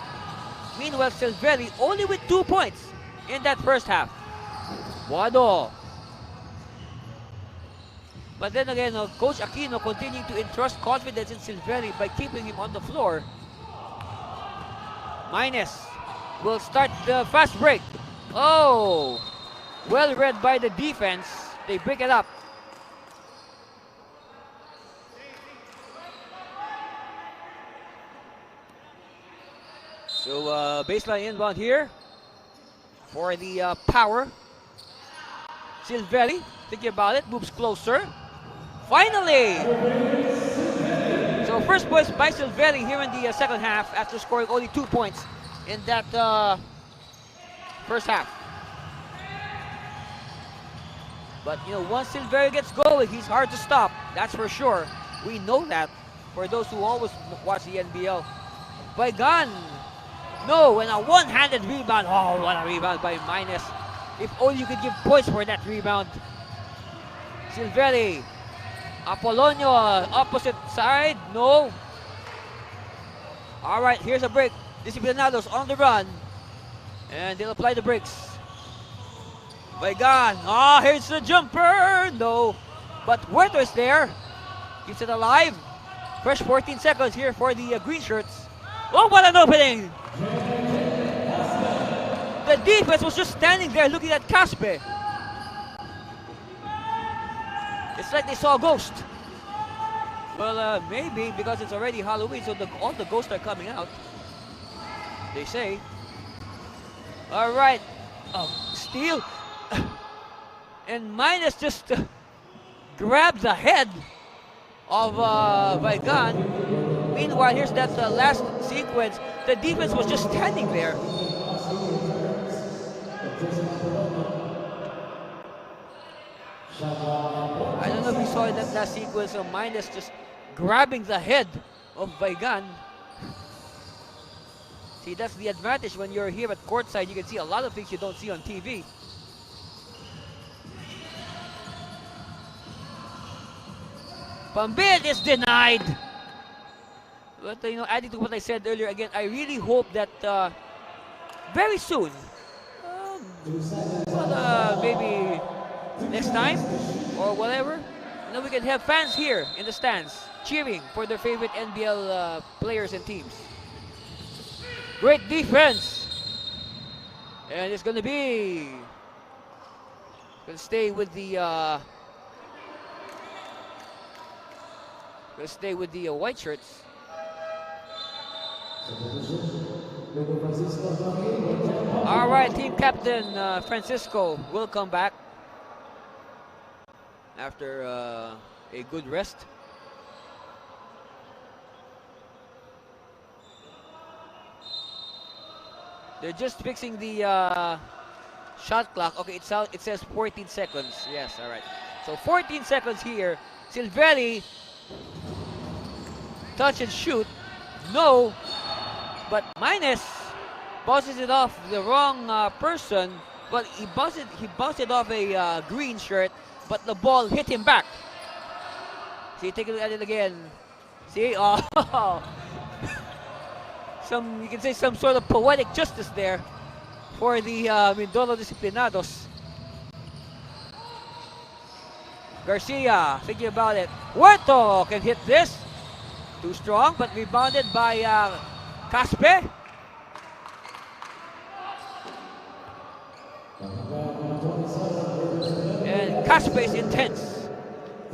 Meanwhile, Silveri only with 2 points in that first half. Buado. But then again, Coach Aquino continuing to entrust confidence in Silveri by keeping him on the floor. Minus will start the fast break. Oh, well read by the defense. They break it up. So baseline inbound here for the Power. Silveri, thinking about it, moves closer. Finally! So first points by Silveri here in the second half after scoring only 2 points in that first half. But you know, once Silveri gets going, he's hard to stop. That's for sure. We know that for those who always watch the NBL. Baigan. No, and a one-handed rebound. Oh, what a rebound by Minus. If only you could give points for that rebound. Silveri. Apolonio, opposite side. No. All right, here's a break. Disiplinados on the run. And they'll apply the brakes. Baigan. Oh, here's the jumper. No. But Huerto is there. Keeps it alive. Fresh 14 seconds here for the green shirts. Oh, what an opening. The defense was just standing there looking at Caspe. It's like they saw a ghost. Well, maybe because it's already Halloween, so all the ghosts are coming out. They say. All right. Steal. And Minus just grabbed the head of Baigan. Meanwhile, here's that last sequence. The defense was just standing there. saw in that last sequence of Minus just grabbing the head of Vaigan. See, that's the advantage when you're here at courtside. You can see a lot of things you don't see on TV. Pambit is denied. But adding to what I said earlier, again, I really hope that very soon, maybe next time or whatever, we can have fans here in the stands cheering for their favorite NBL players and teams. Great defense, and it's gonna stay with the white shirts. All right, team captain Francisco will come back after a good rest. They're just fixing the shot clock. Okay, it says 14 seconds. Yes, all right. So 14 seconds here. Silvelli, touch and shoot. No, but Minus bounces it off the wrong person. Well, he bounced it off a green shirt, but the ball hit him back. See, take a look at it again. See, oh, you can say some sort of poetic justice there for the Mindoro Disiplinados. Garcia thinking about it. Huerto can hit this. Too strong, but rebounded by Caspe. And Caspe is intense.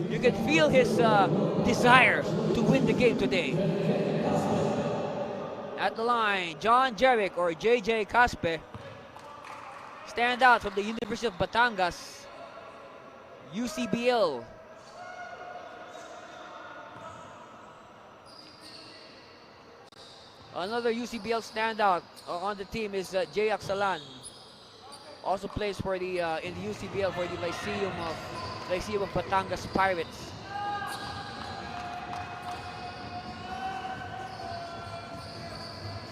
You can feel his desire to win the game today. At the line, John Jerick or JJ Caspe. Stand out from the University of Batangas, UCBL. Another UCBL standout on the team is Jay Axalan. Also plays for the in the UCBL for the Lyceum of Batangas Pirates.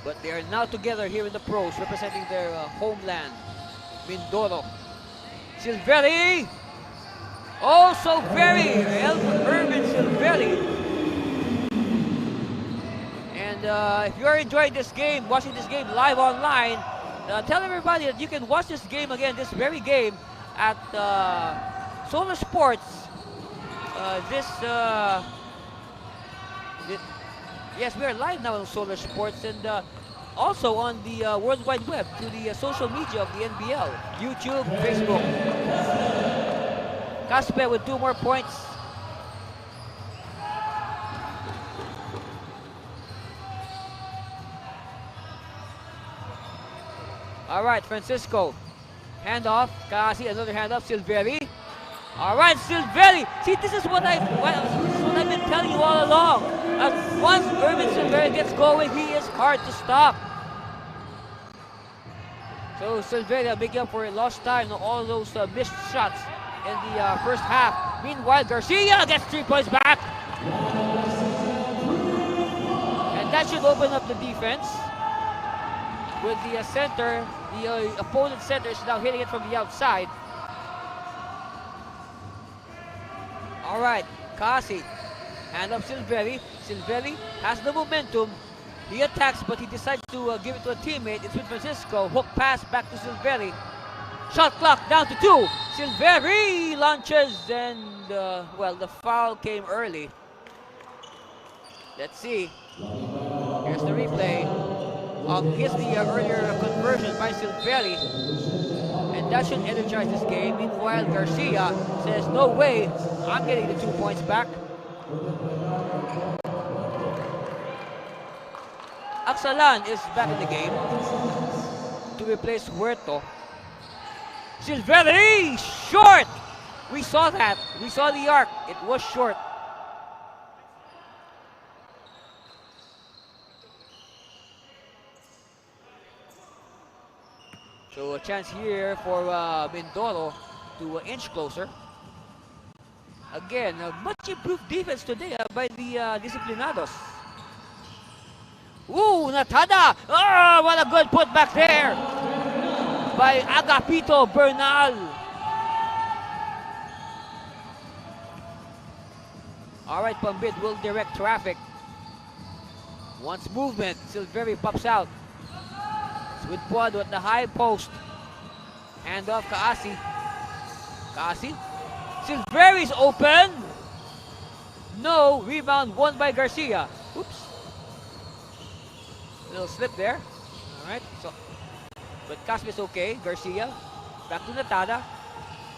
But they are now together here in the pros, representing their homeland, Mindoro. Silvelli, oh so very Urban Silvelli. And if you are enjoying this game, watching this game live online, tell everybody that you can watch this game again, this very game, at Solar Sports. Yes, we are live now on Solar Sports, and also on the World Wide Web through the social media of the NBL, YouTube, Facebook. Caspe with 2 more points. All right, Francisco. Hand off. Kasi, another hand off. Silvelli. All right, Silvelli. See, this is what I've been telling you all along. Once Urban Silvelli gets going, he is hard to stop. So Silvelli making up for a lost time on all those missed shots in the first half. Meanwhile, Garcia gets 3 points back. And that should open up the defense. With the center, the opponent's center is now hitting it from the outside. All right, Kasi, hand up Silvelli. Silvelli has the momentum. He attacks, but he decides to give it to a teammate. It's with Francisco. Hook pass back to Silvelli. Shot clock down to 2. Silvelli launches, and well, the foul came early. Let's see. Here's the replay. Here's the earlier conversion by Silvelli, and that should energize this game. Meanwhile, Garcia says, no way, I'm getting the 2 points back. Axalan is back in the game to replace Huerto. Silvelli, short! We saw that. We saw the arc. It was short. So a chance here for Mindoro to inch closer. Again, a much improved defense today by the Disiplinados. Ooh, Natada! Oh, what a good putback there by Agapito Bernal. All right, Pambid will direct traffic. Once movement, Silveri pops out. It's with Puado at the high post. Hand off Kaasi. Kaasi. Silveri's open. No, rebound won by Garcia. Oops. Little slip there. All right, so, but Caspe's okay. Garcia, back to Natada.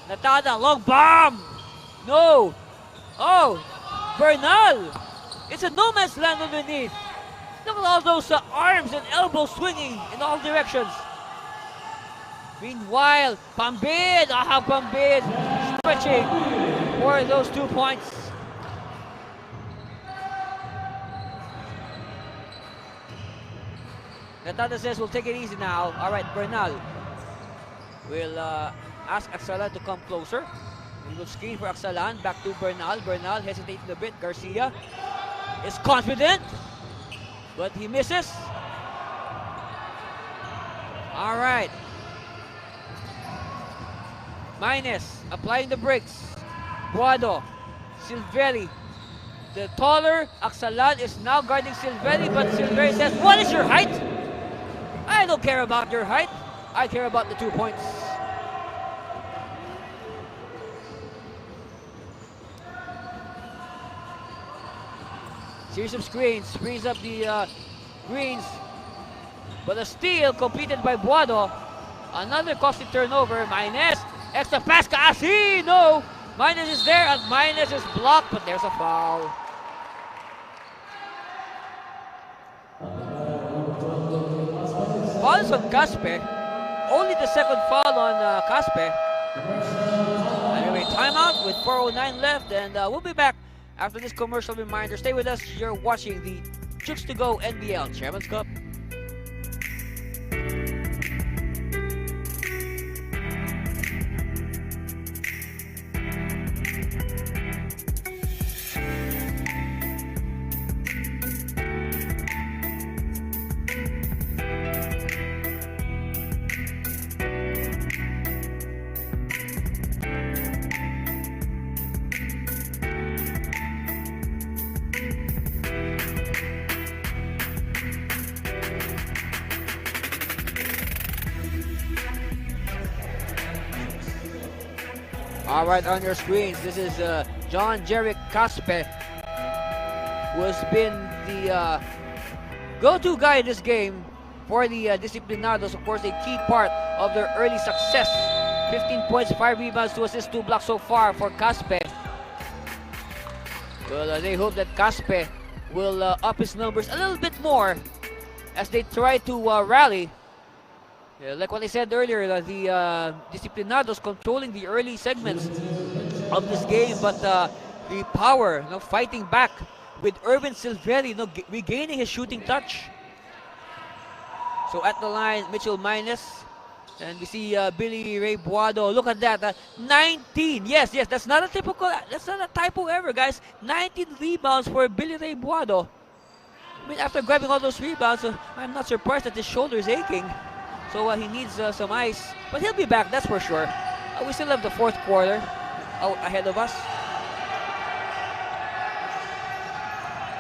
Natada, long bomb. No. Oh, Bernal. It's a no man's land underneath. Look at all those arms and elbows swinging in all directions. Meanwhile, Pambid, Pambid stretching for those 2 points. Natada says we'll take it easy now. All right, Bernal will ask Aksalan to come closer. He will screen for Aksalan. Back to Bernal. Bernal hesitating a bit. Garcia is confident, but he misses. All right. Minus applying the brakes. Buado, Silveri. The taller Aksalan is now guarding Silveri, but Silveri says, "What is your height? I don't care about your height. I care about the 2 points." Series of screens frees up the Greens, but a steal completed by Buado. Another costly turnover. Minus extra pass. Kaasi, no. Minus is there and Minus is blocked, but there's a foul. Foul is on Caspe. Only the second foul on Caspe. Anyway, timeout with 4:09 left, and we'll be back after this commercial reminder. Stay with us. You're watching the Chooks-to-Go NBL Chairman's Cup. All right, on your screens, this is John Jerick Caspe, who has been the go-to guy in this game for the Disiplinados. Of course, a key part of their early success. 15 points, 5 rebounds, 2 assists, 2 blocks so far for Caspe. Well, they hope that Caspe will up his numbers a little bit more as they try to rally. Like what I said earlier, the Disiplinados controlling the early segments of this game, but the power, fighting back with Irvin Silveri, regaining his shooting touch. So at the line, Mitchell Minus, and we see Billy Ray Buado. Look at that, 19. Yes, that's not a typo ever, guys. 19 rebounds for Billy Ray Buado. I mean, after grabbing all those rebounds, I'm not surprised that his shoulder is aching. So he needs some ice, but he'll be back, that's for sure. We still have the fourth quarter ahead of us.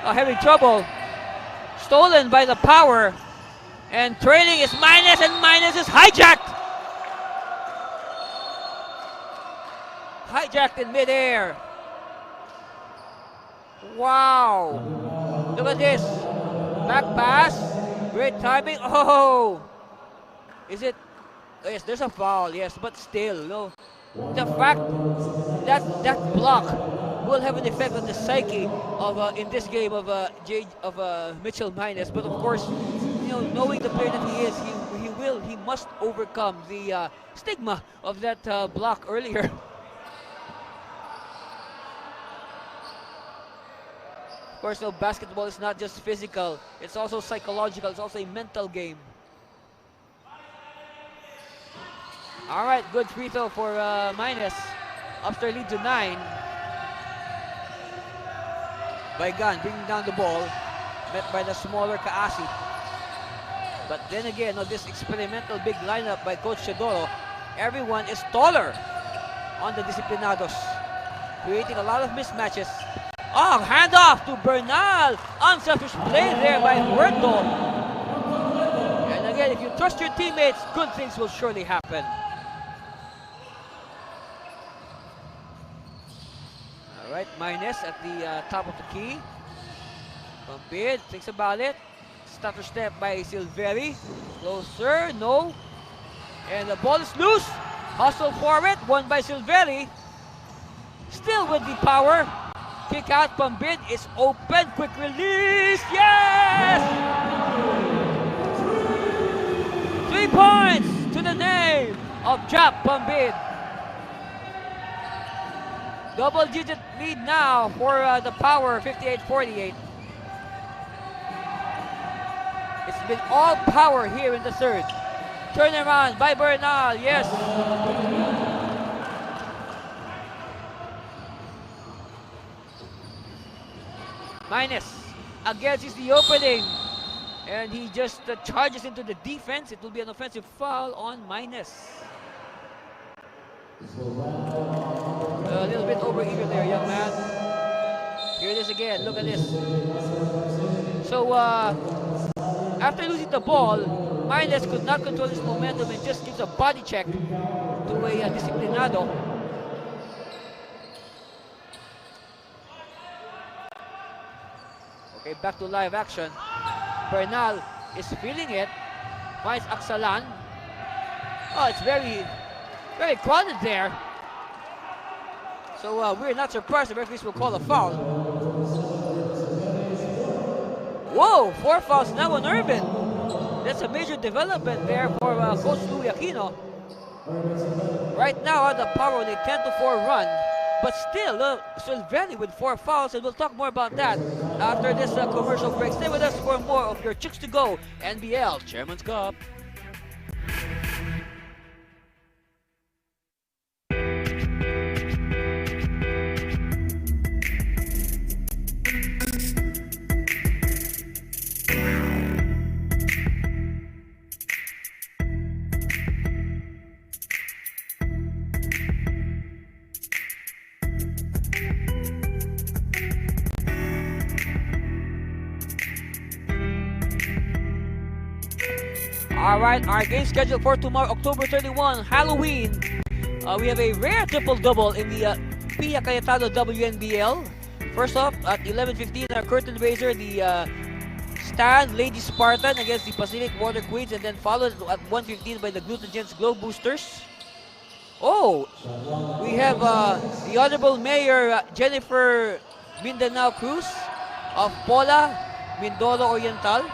Having trouble. Stolen by the power. And trailing is Minus, and Minus is hijacked. Hijacked in midair. Wow. Look at this. Back pass. Great timing. Oh. Is it? Yes, there's a foul, yes, but still, the fact that that block will have an effect on the psyche of, in this game of Mitchell Minus. But of course, knowing the player that he is, he must overcome the stigma of that block earlier. Of course, basketball is not just physical; it's also psychological. It's also a mental game. All right, good free throw for Minus. Ups their lead to 9. Baigan bringing down the ball, met by the smaller Kaasi. But then again, this experimental big lineup by Coach Teodoro, everyone is taller on the Disiplinados, creating a lot of mismatches. Oh, handoff to Bernal. Unselfish play there by Huerto. And again, if you trust your teammates, good things will surely happen. All right, Minus at the top of the key. Pampid thinks about it. Stutter step by Silveri. Closer, no. And the ball is loose. Hustle for it, won by Silveri. Still with the power. Kick out, Pampid is open. Quick release, yes! 3 points to the name of Jap Pampid. Double-digit lead now for the Power, 58-48. It's been all power here in the third. Turnaround by Bernal, yes. Minus again sees the opening, and he just charges into the defense. It will be an offensive foul on Minus. A little bit over-eager there, young man. Here it is again. Look at this. So after losing the ball, Minus could not control his momentum and just gives a body check to a Disciplinado. Okay, back to live action. Bernal is feeling it. Finds Aksalan. Oh, it's very, very crowded there. So we're not surprised the referees will call a foul. Whoa, 4 fouls now on Urban. That's a major development there for Coach Louie Aquino. Right now, the Power on a 10-4 run. But still, Silveri with 4 fouls, and we'll talk more about that after this commercial break. Stay with us for more of your Chooks-to-Go NBL Chairman's Cup. Alright, our game scheduled for tomorrow, October 31, Halloween. We have a rare triple-double in the Pia Cayetano WNBL. First off, at 11:15, our curtain raiser, the Stan Lady Spartan against the Pacific Water Queens, and then followed at 1:15 by the Glutogens Glow Boosters. Oh, we have the Honorable Mayor Jennifer Mindanao Cruz of Pola, Mindoro Oriental,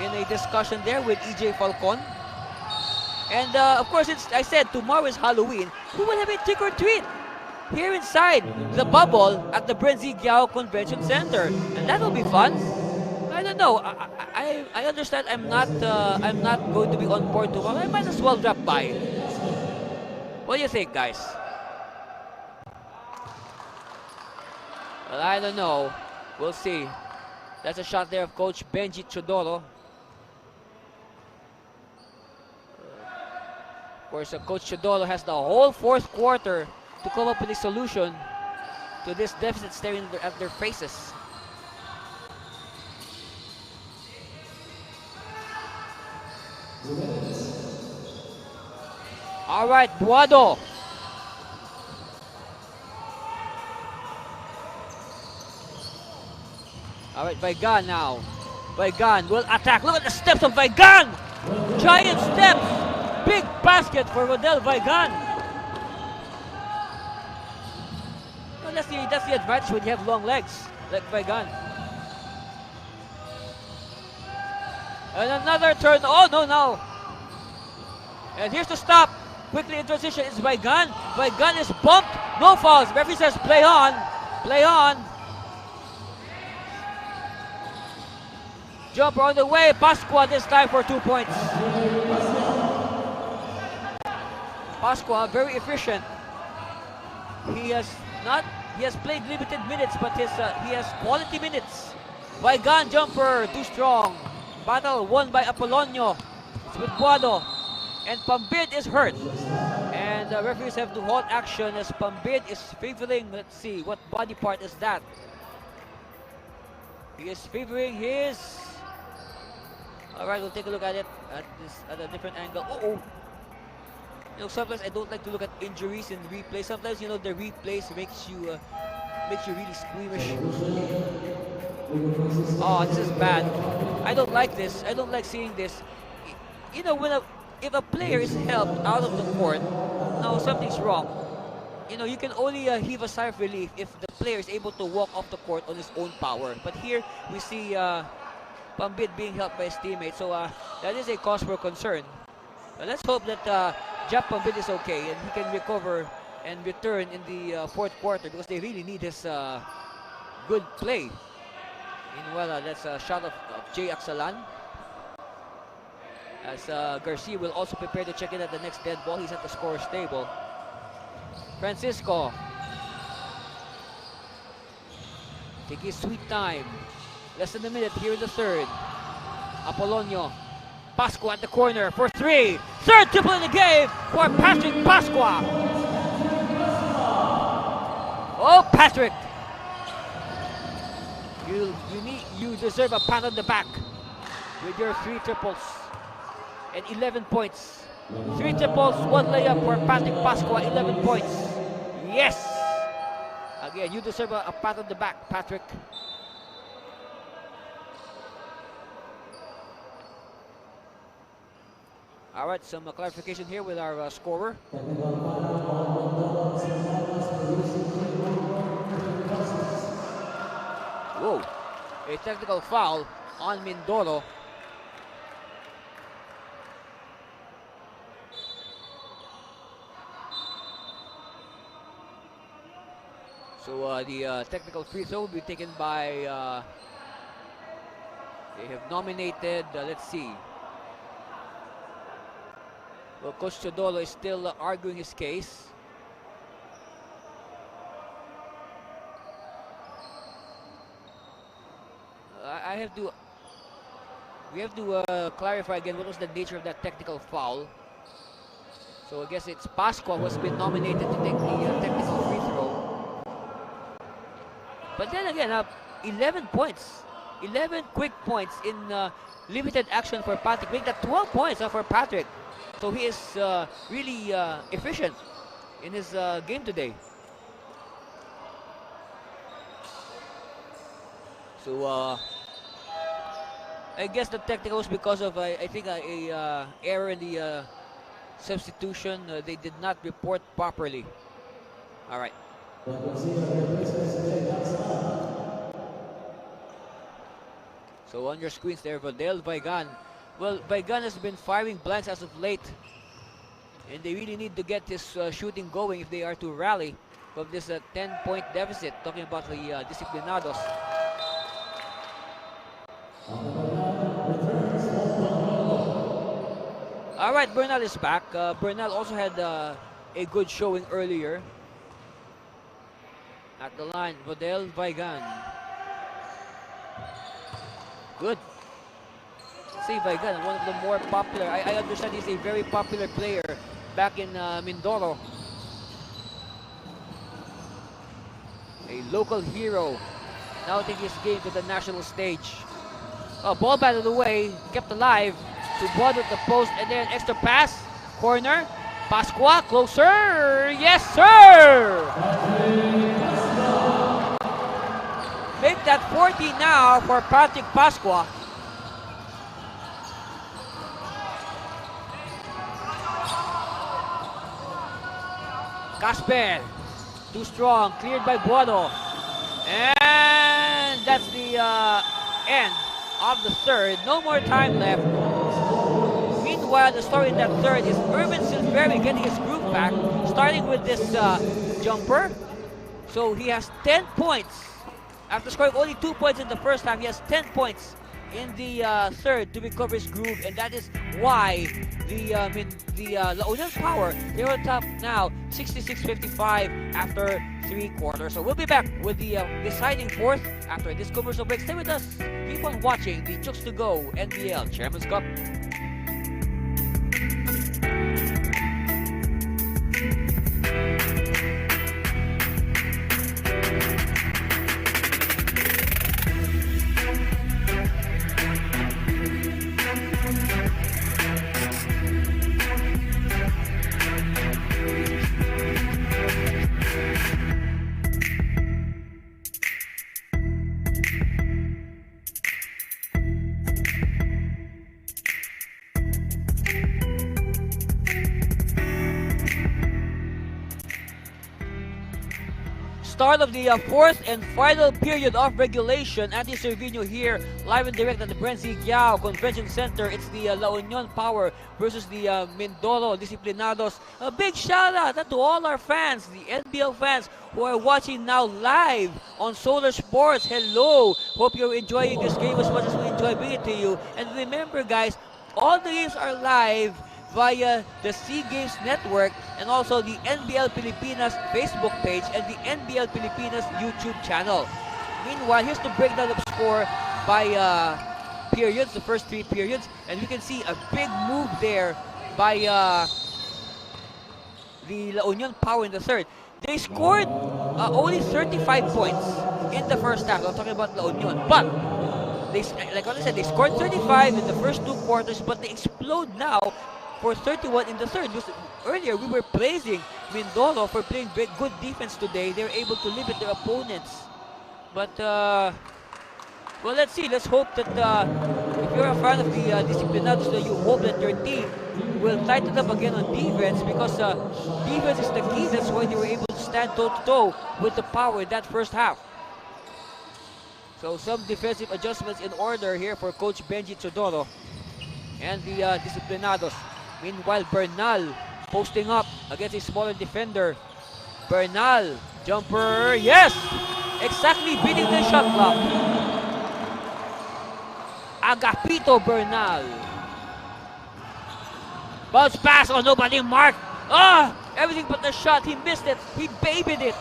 in a discussion there with EJ Falcon. And of course, I said tomorrow is Halloween. We will have a trick or treat here inside the bubble at the Brenzi Giao Convention Center, and that will be fun. I don't know. I understand I'm not going to be on board tomorrow. I might as well drop by. What do you think, guys? Well, I don't know. We'll see. That's a shot there of Coach Benji Chodoro. Of course, Coach Chodoro has the whole fourth quarter to come up with a solution to this deficit staring at their faces. All right, Buado. All right, Vaigan now. Vaigan will attack. Look at the steps of Vaigan. Giant steps. Big basket for Rodel Vaigan. Well, that's the advantage when you have long legs like Vaigan. And another turn. Oh, no. And here's the stop. Quickly in transition is Vaigan. Vaigan is bumped. No fouls. Referee says play on. Play on. Jumper on the way. Pasqua this time for 2 points. Pasqua very efficient. He has not He has played limited minutes, but he has quality minutes. Vigan jumper, too strong. Battle won by Apolonio. It's with Buado. And Pambid is hurt. And the referees have to halt action as Pambid is favoring, let's see, what body part is that? He is favoring his... Alright, we'll take a look at it at a different angle. Uh-oh. You know, sometimes I don't like to look at injuries in replay. Sometimes, you know, the replays makes you really squeamish. Oh, this is bad. I don't like this. I don't like seeing this. You know, if a player is helped out of the court, now something's wrong. You know, you can only heave a sigh of relief if the player is able to walk off the court on his own power. But here we see Pambid being helped by his teammate, so that is a cause for concern. Let's hope that Jap Pambid is okay and he can recover and return in the fourth quarter, because they really need his good play. Meanwhile, that's a shot of Jay Axalan. As Garcia will also prepare to check in at the next dead ball. He's at the scorer's table. Francisco. Taking his sweet time. Less than a minute here in the third. Apolonio. Pasqua at the corner for three. Third triple in the game for Patrick Pasqua. Oh, Patrick. You deserve a pat on the back with your 3 triples and 11 points. 3 triples, 1 layup for Patrick Pasqua, 11 points. Yes! Again, you deserve a pat on the back, Patrick. All right, some clarification here with our scorer. Whoa, a technical foul on Mindoro. So the technical free throw will be taken by, they have nominated, let's see. Well, Coach Chodolo is still arguing his case. We have to clarify again what was the nature of that technical foul. So I guess it's Pasqua who has been nominated to take the technical free throw. But then again, 11 points. 11 quick points in limited action for Patrick. Make that 12 points for Patrick. So he is really efficient in his game today. So I guess the technical was because of I think a error in the substitution. They did not report properly. All right. So on your screens there, Vadel Vigan. Well, Vigan has been firing blanks as of late, and they really need to get this shooting going if they are to rally from this 10-point deficit. Talking about the Disiplinados. All right, Bernal is back. Bernal also had a good showing earlier. At the line, Vadel Vigan. Good. See, Vigan, one of the more popular. I understand he's a very popular player back in Mindoro. A local hero. Now taking his game to the national stage. Oh, ball batted away, kept alive. To Buado at the post, and then extra pass. Corner. Pasqua, closer. Yes, sir! Make that 40 now for Patrick Pasqua. Casper, too strong, cleared by Buado. And that's the end of the third. No more time left. Meanwhile, the story in that third is Irvin Silveri getting his groove back, starting with this jumper. So he has 10 points. After scoring only 2 points in the first half, he has 10 points in the third to recover his groove, and that is why the La Union's Power, they're on top now, 66-55 after 3 quarters. So we'll be back with the deciding fourth after this commercial break. Stay with us. Keep on watching the Chooks-to-Go NBL Chairman's Cup. Start of the fourth and final period of regulation. Andy Cervino here, live and direct at the Brenzy Giao Convention Center. It's the La Union Power versus the Mindoro Disiplinados. A big shout out to all our fans, the NBL fans who are watching now live on Solar Sports. Hello! Hope you're enjoying this game as much as we enjoy bringing it to you. And remember guys, all the games are live via the SEA Games Network and also the NBL Pilipinas Facebook page and the NBL Pilipinas YouTube channel. Meanwhile, here's the breakdown of score by periods, the first 3 periods, and we can see a big move there by the La Union Power in the third. They scored only 35 points in the first half. I'm talking about La Union, but they, like what I said, they scored 35 in the first 2 quarters, but they explode now for 31 in the third. Earlier, we were praising Mindoro for playing good defense today. They were able to limit their opponents. But, well, let's see. Let's hope that if you're a fan of the Disiplinados, you hope that your team will tighten up again on defense, because defense is the key. That's why they were able to stand toe-to-toe with the Power in that first half. So some defensive adjustments in order here for Coach Benji Chodoro and the Disiplinados. Meanwhile, Bernal posting up against a smaller defender. Bernal, jumper, yes! Exactly beating the shot clock. Agapito Bernal. Bounce pass, oh, nobody marked. Everything but the shot, he missed it. He babied it.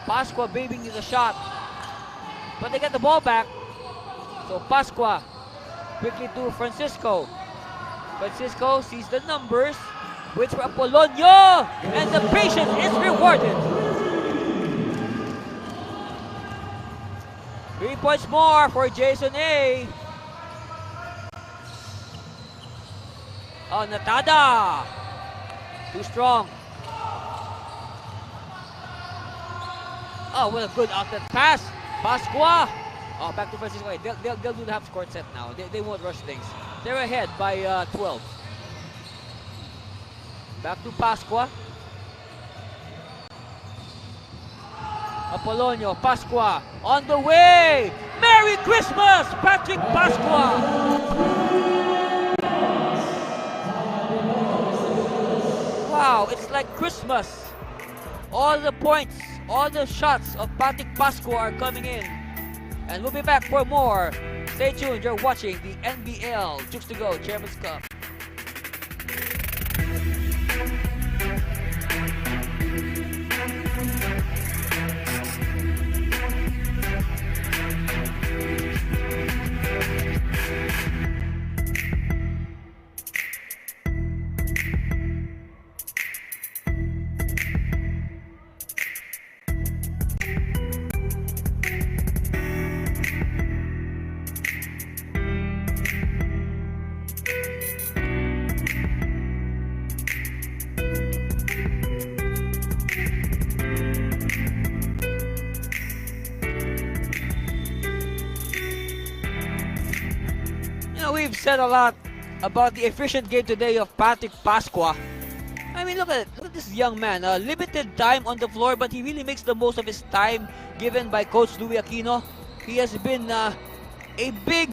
Pasqua babying the shot. But they get the ball back. So Pasqua quickly to Francisco. Francisco sees the numbers, waits for Apolonio, and the patience is rewarded. 3 points more for Jason A. Oh, Natada. Too strong. Oh, what a good outlet pass. Pasqua. Oh, back to Francisco. They'll do the half court set now. They won't rush things. They're ahead by 12. Back to Pasqua. Apolonio, Pasqua on the way. Merry Christmas, Patrick Pasqua. Wow, it's like Christmas. All the points, all the shots of Patrick Pasqua are coming in. And we'll be back for more. Stay tuned, you're watching the NBL Chooks-to-Go Chairman's Cup. We've said a lot about the efficient game today of Patrick Pasqua. I mean, look at this young man. Limited time on the floor, but he really makes the most of his time given by Coach Louis Aquino. He has been a big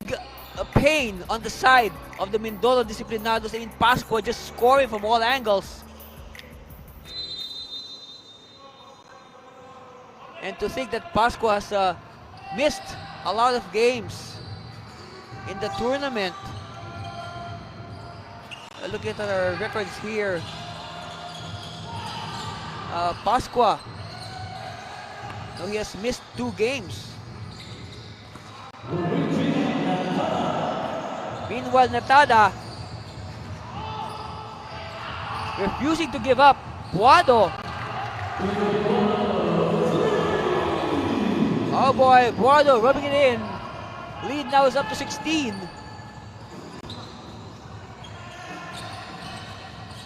pain on the side of the Mindoro Disiplinados. I mean, Pasqua just scoring from all angles. And to think that Pasqua has missed a lot of games in the tournament. Look at our records here. Pasqua. No, he has missed 2 games. Meanwhile, Natada refusing to give up. Buado. Oh boy, Buado rubbing it in. Lead now is up to 16.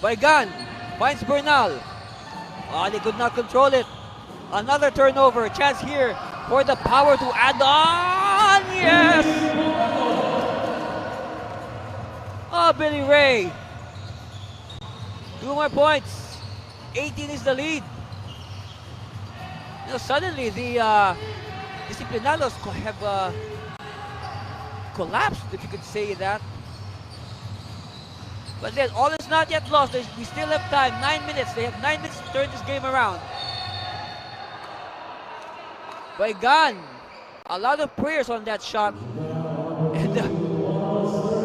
Baigan finds Bernal. Oh, they could not control it. Another turnover. Chance here for the Power to add on. Yes! Oh, Billy Ray. 2 more points. 18 is the lead. You know, suddenly the Disiplinados have collapsed, if you could say that. But then, all is not yet lost. We still have time. 9 minutes. They have 9 minutes to turn this game around. Baigan. A lot of prayers on that shot. And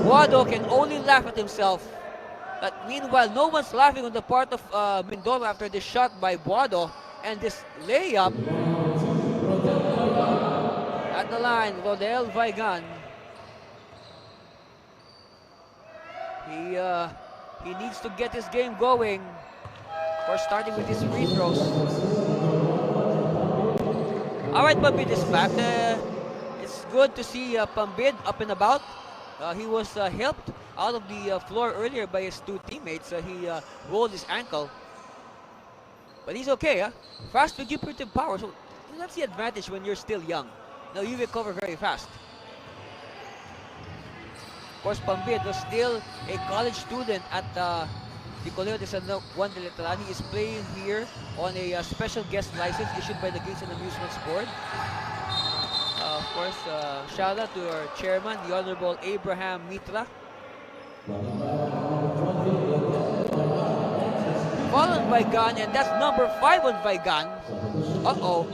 Buado can only laugh at himself. But meanwhile, no one's laughing on the part of Mindoro after this shot by Buado. And this layup. At the line, Rodel Baigan. He needs to get his game going. Or starting with his free throws. Alright, Pambid is back. It's good to see Pambid up and about. He was helped out of the floor earlier by his 2 teammates. He rolled his ankle. But he's okay. Fast recuperative power. So that's the advantage when you're still young. Now you recover very fast. Of course, Pambid was still a college student at the Colegio de San Juan de Letrán. He is playing here on a special guest license issued by the Games and Amusements Board. Of course, shout out to our chairman, the Honorable Abraham Mitra. Followed by Gun, and that's number 5 on Baigan. Uh-oh.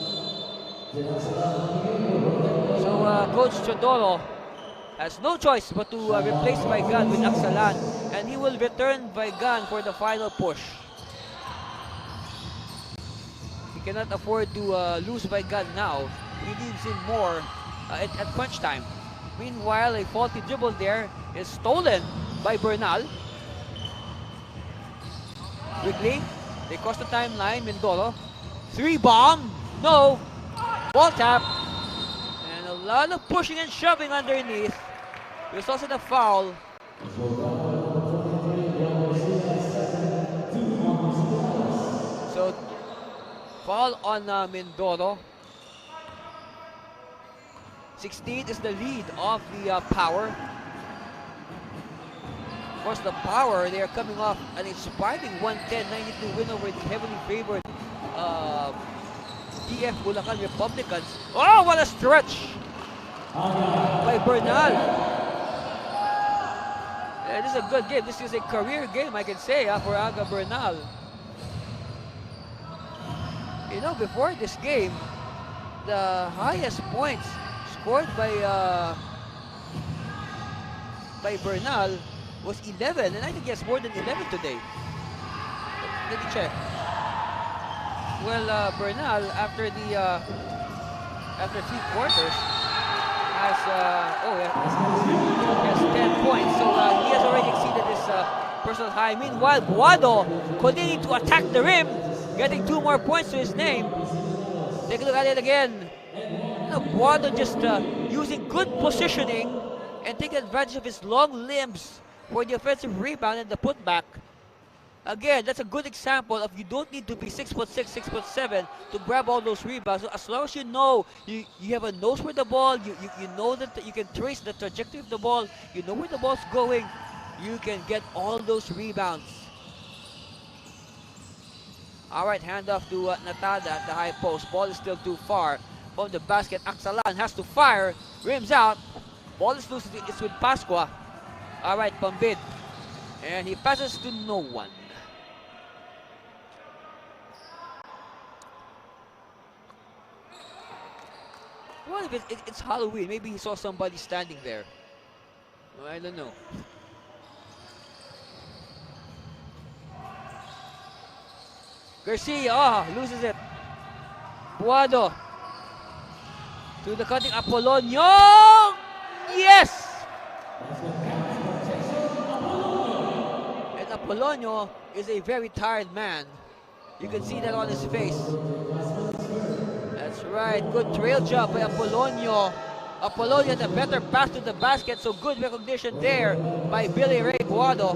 So, Coach Chodoro has no choice but to replace Baigan with Aksalan, and he will return Baigan for the final push. He cannot afford to lose Baigan now. He needs him more at crunch time. Meanwhile, a faulty dribble there is stolen by Bernal. Quickly, they cross the timeline. Mindoro, 3 bomb, no, ball tap, and a lot of pushing and shoving underneath. There's also the foul. So, foul on Mindoro. 16 is the lead of the Power. Of course, the Power, they are coming off an inspiring 110-92 win over the heavily favored DF Bulacan Republicans. Oh, what a stretch by Bernal. Yeah, this is a good game. This is a career game, I can say, for Aga Bernal. You know, before this game, the highest points scored by Bernal was 11, and I think he has more than 11 today. Let me check. Well, Bernal, after 3 quarters, has has 10 points. So he has already exceeded his personal high. Meanwhile, Buado continuing to attack the rim, getting 2 more points to his name. Take a look at it again. Buado just using good positioning and taking advantage of his long limbs for the offensive rebound and the putback. Again, that's a good example of you don't need to be 6'6", 6'7" to grab all those rebounds. So as long as you know you have a nose for the ball, you know that you can trace the trajectory of the ball, you know where the ball's going, you can get all those rebounds. Alright, handoff to Natada at the high post. Ball is still too far from the basket. Aksalan has to fire, rims out. Ball is loose, it's with Pasqua. Alright, Pambid. And he passes to no one. What if it's Halloween? Maybe he saw somebody standing there. I don't know. Garcia, loses it. Buado. To the cutting Apolonio. Yes! And Apolonio is a very tired man. You can see that on his face. That's right. Good trail job by Apolonio. Apolonio had a better pass to the basket, so good recognition there by Billy Ray Buado.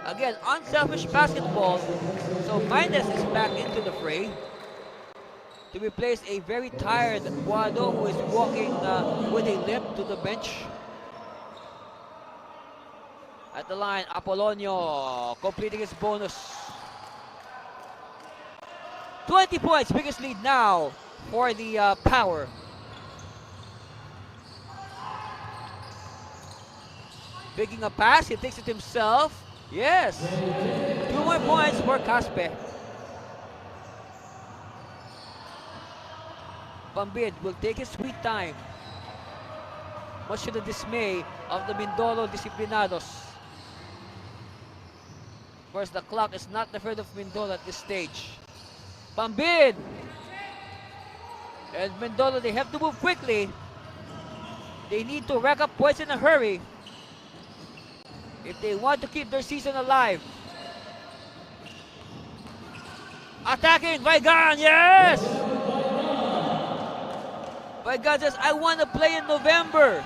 Again, unselfish basketball. So Minus is back into the fray to replace a very tired Buado who is walking with a limp to the bench. At the line, Apolonio completing his bonus. 20 points, biggest lead now for the Power. Picking a pass, he takes it himself. Yes! 2 more points for Caspe. Pambid will take his sweet time, much to the dismay of the Mindoro Disiplinados. Of course, the clock is not in favor of Mindoro at this stage. Pambid! And Mindoro, they have to move quickly. They need to rack up points in a hurry if they want to keep their season alive. Attacking Vigan, yes! Vigan says, I want to play in November.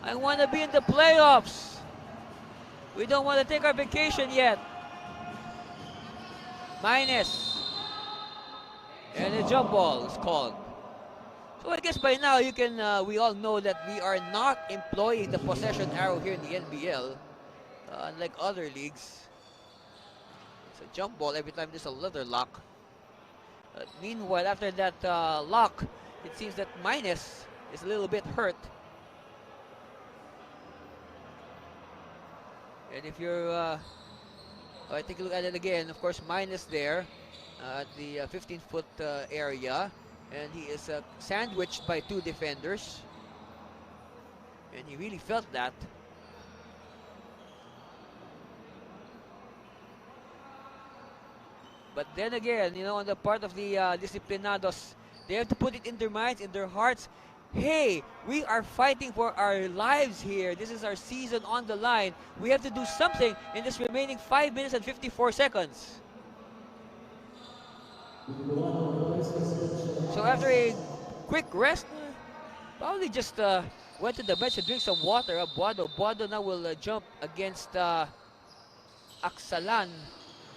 I want to be in the playoffs. We don't want to take our vacation yet. Minus. And a jump ball is called. So I guess by now you can, we all know that we are not employing the possession arrow here in the NBL, unlike other leagues. It's a jump ball every time there's a leather lock. Meanwhile, after that lock, it seems that Minus is a little bit hurt. And if you're, take a look at it again, of course, Minus there at the 15-foot area. And he is sandwiched by 2 defenders. And he really felt that. But then again, you know, on the part of the Disiplinados, they have to put it in their minds, in their hearts. Hey, we are fighting for our lives here. This is our season on the line. We have to do something in this remaining 5 minutes and 54 seconds. So after a quick rest, probably just went to the bench to drink some water. Buado now will jump against Aksalan.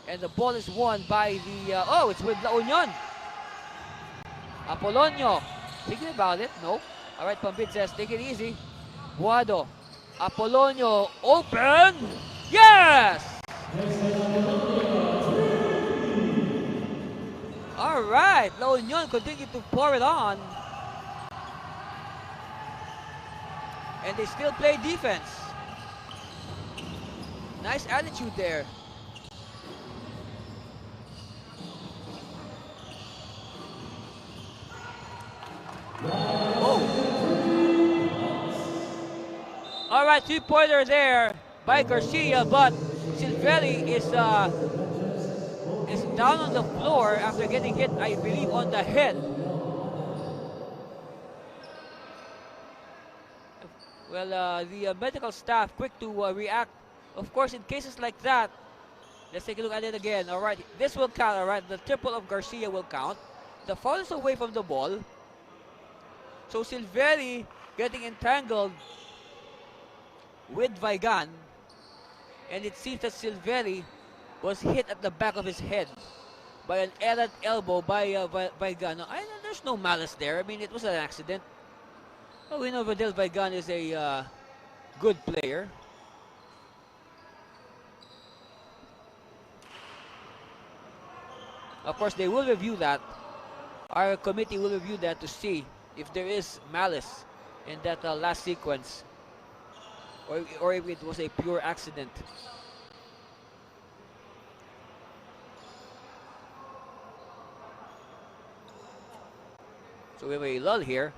And the ball is won by the, it's with La Union. Apolonio, thinking about it, no. All right, Pambid says, take it easy. Buado, Apolonio, open, yes! All right, La Union continue to pour it on. And they still play defense. Nice attitude there. Oh. All right, 3-pointer there by Garcia, but Silvelli is down on the floor after getting hit, I believe, on the head. Well, the medical staff quick to react. Of course, in cases like that, let's take a look at it again. All right, this will count. All right, the triple of Garcia will count. The foul is away from the ball. So Silvelli getting entangled with Vigan. And it seems that Silvelli was hit at the back of his head by an errant elbow by Vigan. There's no malice there. I mean, it was an accident. Well, we know Vidal Vigan is a good player. Of course, they will review that. Our committee will review that to see if there is malice in that last sequence, or if it was a pure accident. So we have a lull here.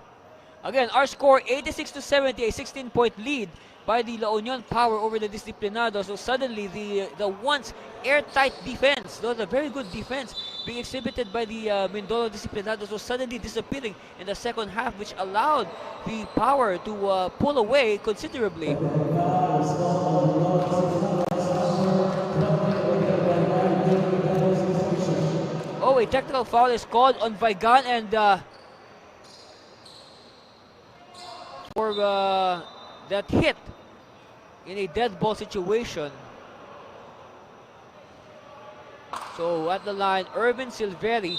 Again, our score 86-70, a 16-point lead by the La Union Power over the Disiplinados. So suddenly the once airtight defense, though the very good defense being exhibited by the Mindoro Disiplinados, was suddenly disappearing in the second half, which allowed the Power to pull away considerably. Oh, a technical foul is called on Vigan, and for that hit in a dead ball situation. So at the line, Irvin Silveri.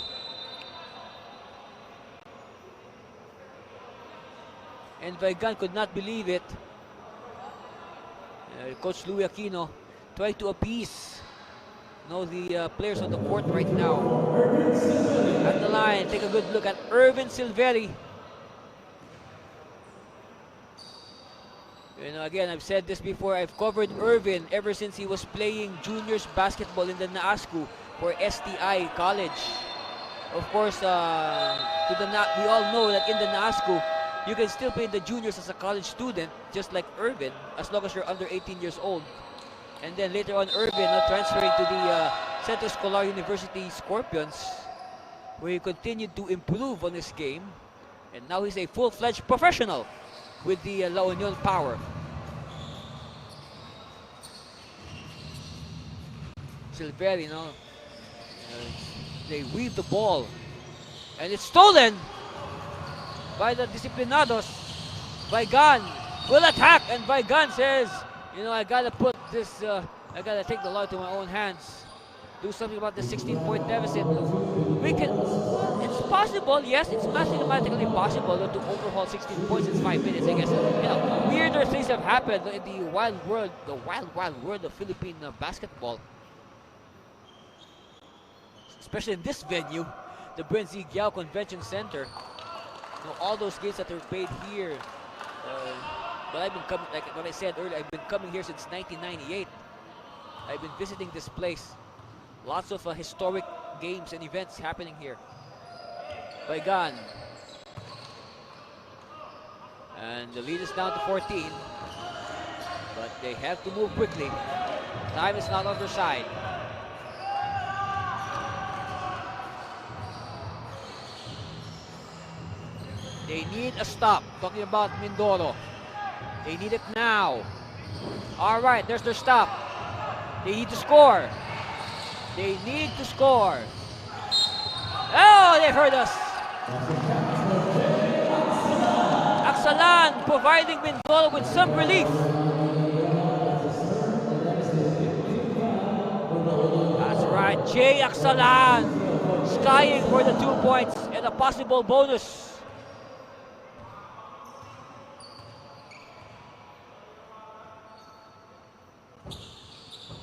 And Vigan could not believe it. Coach Louis Aquino tried to appease the players on the court right now. At the line, take a good look at Irvin Silveri. Again, I've said this before, I've covered Irvin ever since he was playing juniors basketball in the NAASCU for STI College. Of course, we all know that in the NAASCU, you can still play the juniors as a college student, just like Irvin, as long as you're under 18 years old. And then later on, Irvin transferring to the Centro Escolar University Scorpions, where he continued to improve on his game. And now he's a full-fledged professional with the La Union Power. Silveri, they weave the ball, and it's stolen by the Disiplinados. Vigan will attack, and Vigan says, I gotta put this, I gotta take the law to my own hands. Do something about the 16-point deficit. It's possible, yes, it's mathematically possible to overhaul 16 points in 5 minutes, I guess. Weirder things have happened in the wild world of Philippine basketball. Especially in this venue, the Brenzi Giao Convention Center. All those games that are played here. But I've been coming, like what I said earlier, I've been coming here since 1998. I've been visiting this place. Lots of historic games and events happening here. Vigan. And the lead is down to 14. But they have to move quickly. Time is not on their side. They need a stop. Talking about Mindoro. They need it now. All right, there's their stop. They need to score. They need to score. Oh, they've heard us. Aksalan providing Mindoro with some relief. That's right, Jay Aksalan skying for the 2 points and a possible bonus.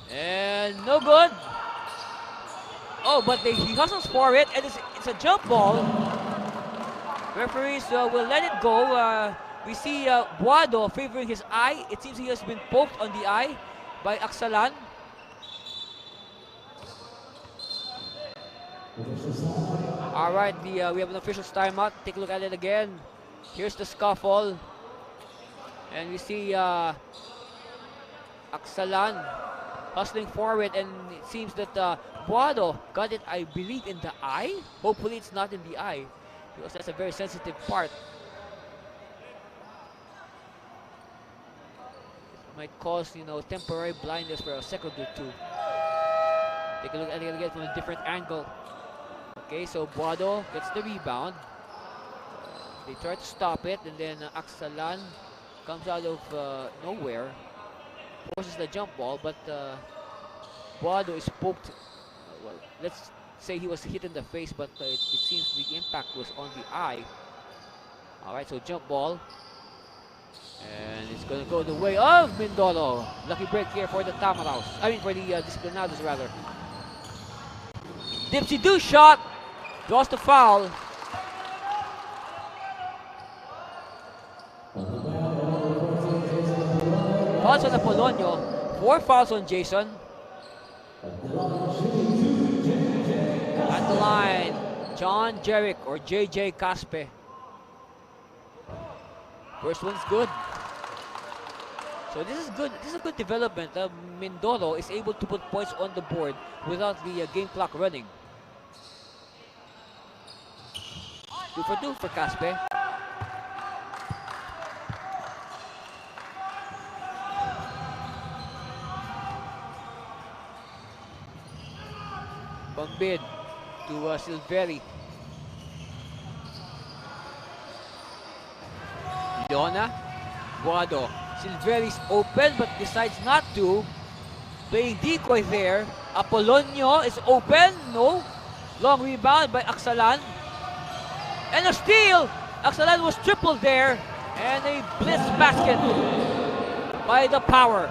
And no good. Oh, but he hustles for it, and it's a jump ball. Referees will let it go. We see Buado favoring his eye. It seems he has been poked on the eye by Aksalan. All right, we have an official's timeout. Take a look at it again. Here's the scuffle. And we see Aksalan hustling forward, and it seems that Buado got it, I believe, in the eye. Hopefully it's not in the eye, because that's a very sensitive part. It might cause, temporary blindness for a second or two. Take a look at it again from a different angle. Okay, so Buado gets the rebound. They try to stop it, and then Aksalan comes out of nowhere. Forces the jump ball, but Buado is poked. Well, let's say he was hit in the face, but it seems the impact was on the eye. All right, so jump ball. And it's going to go the way of Mindoro. Lucky break here for the Tamaraos. For the Disiplinados, rather. Dipsy-do shot. Draws the foul. Fouls on Apolonio. 4 fouls on Jason. At the line, John Jerick or JJ Caspe. First one's good. So this is good. This is a good development. Mindoro is able to put points on the board without the game clock running. 2 for 2 for Caspe. Pambid to Silveri. Leona. Guado. Silveri's open but decides not to. Playing decoy there. Apolonio is open. No. Long rebound by Aksalan. And a steal! Aksalan was tripled there. And a blitz basket by the PAOwer.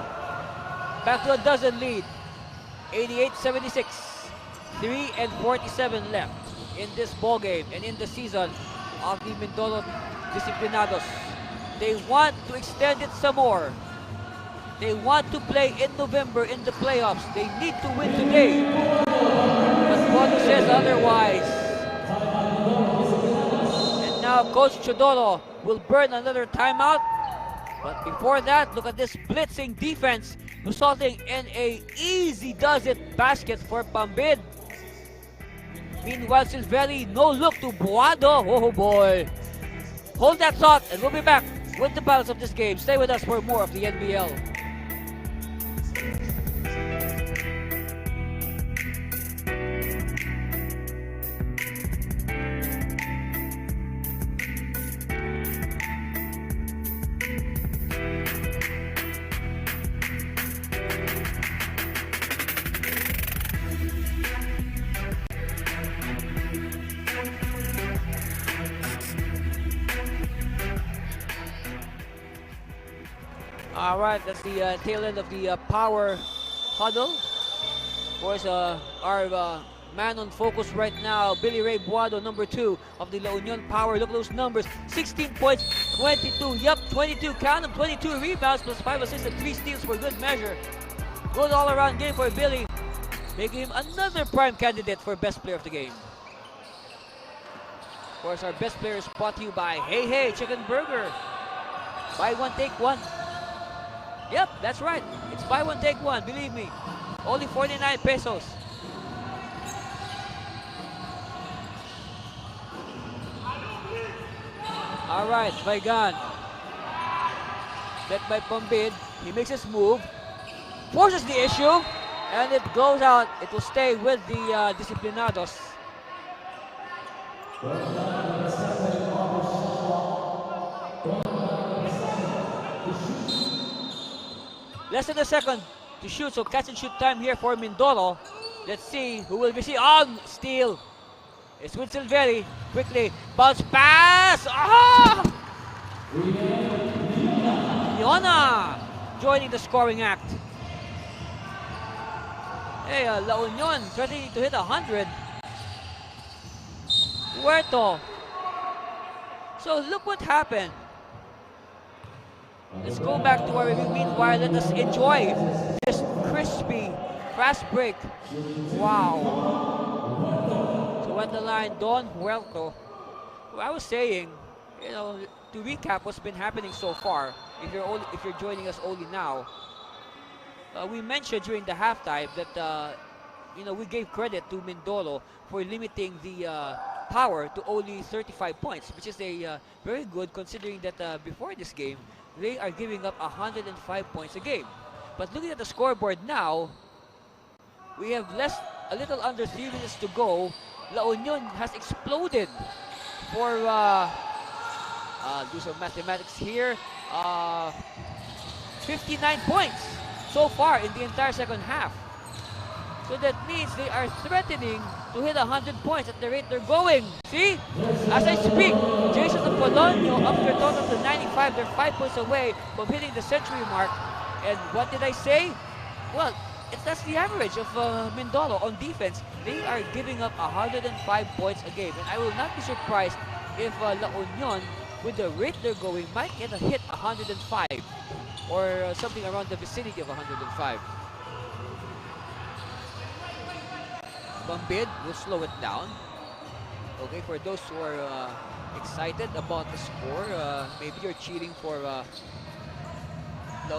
Back to a dozen lead. 88-76. 3:47 left in this ball game and in the season of the Mindoro Disiplinados. They want to extend it some more. They want to play in November in the playoffs. They need to win today. But Bodo says otherwise. And now Coach Chodoro will burn another timeout. But before that, look at this blitzing defense, resulting in a easy does it basket for Pambid. Meanwhile, Silveri, no look to Boado. Oh boy. Hold that thought and we'll be back with the balance of this game. Stay with us for more of the NBL. All right, that's the tail end of the PAOwer huddle. Of course, our man on focus right now, Billy Ray Boado, number 2 of the La Union PAOwer. Look at those numbers: 16 points, 22. Yep, 22. Count them, 22 rebounds plus 5 assists and 3 steals for good measure. Good all-around game for Billy, making him another prime candidate for best player of the game. Of course, our best player is brought to you by Hey Hey Chicken Burger. Buy one, take one. Yep, that's right. It's buy one, take one. Believe me. Only 49 pesos. All right, Vaigan. Met by Pambid. He makes his move. Forces the issue. And it goes out. It will stay with the Disiplinados. Less than a second to shoot, so catch and shoot time here for Mindoro. Let's see who will receive. On steal. It's with Silveri. Quickly. Bounce pass. Ah! Leona joining the scoring act. Hey, La Union threatening to hit 100. Huerto. So look what happened. Let's go back to our review. Meanwhile, let us enjoy this crispy fast break. Wow. So at the line, Don Huerto. Well, I was saying, you know, to recap what's been happening so far, if you're joining us only now, we mentioned during the halftime that you know, we gave credit to Mindoro for limiting the PAOwer to only 35 points, which is a very good considering that before this game they are giving up 105 points a game. But looking at the scoreboard now, we have a little under 3 minutes to go. La Union has exploded for do some mathematics here. 59 points so far in the entire second half. So that means they are threatening to hit 100 points at the rate they're going. See? As I speak, Jason and Polonio up their total to 95. They're 5 points away from hitting the century mark. And what did I say? Well, that's the average of Mindoro on defense. They are giving up 105 points a game. And I will not be surprised if La Union, with the rate they're going, might get a hit 105 or something around the vicinity of 105. Pambid will slow it down. Okay, for those who are excited about the score. Maybe you're cheering for La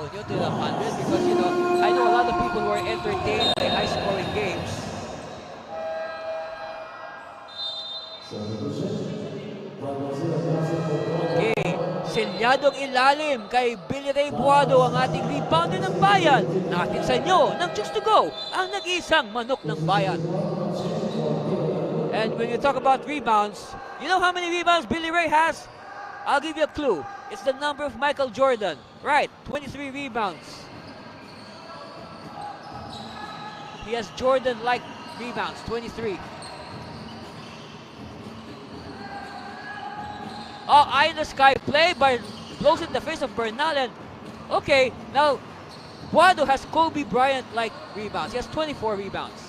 Union to the 100 because, you know, I know a lot of people who are entertained by high-scoring games. Okay, selyadong ilalim kay Billy Ray Buado ang ating rebounder ng bayan. Natin sa inyo ng Chooks-to-Go, ang nag-iisang manok ng bayan. And when you talk about rebounds, you know how many rebounds Billy Ray has? I'll give you a clue. It's the number of Michael Jordan. Right, 23 rebounds. He has Jordan-like rebounds, 23. Oh, eye in the sky play by blows in the face of Bernal. And okay, now Buado has Kobe Bryant-like rebounds. He has 24 rebounds.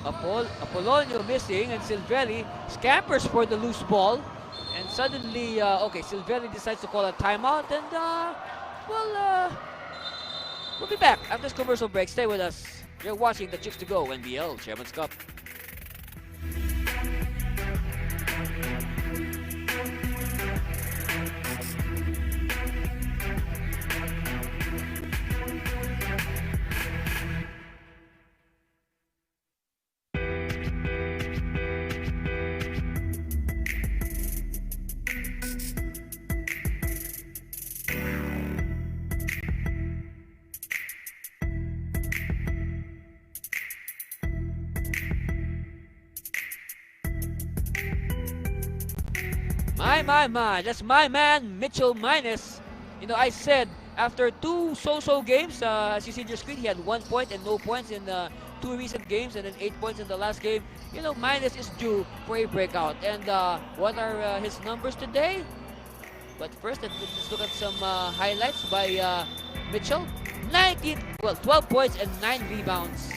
Apolonio missing, and Silvelli scampers for the loose ball. And suddenly, okay, Silvelli decides to call a timeout. And, we'll be back after this commercial break. Stay with us. You're watching the Chooks-to-Go NBL Chairman's Cup. My, that's my man, Mitchell Minus. You know, I said after two so-so games, as you see on your screen, he had 1 point and no points in 2 recent games, and then 8 points in the last game. You know, Minus is due for a breakout. And what are his numbers today? But first, let's look at some highlights by Mitchell. 12 points and 9 rebounds.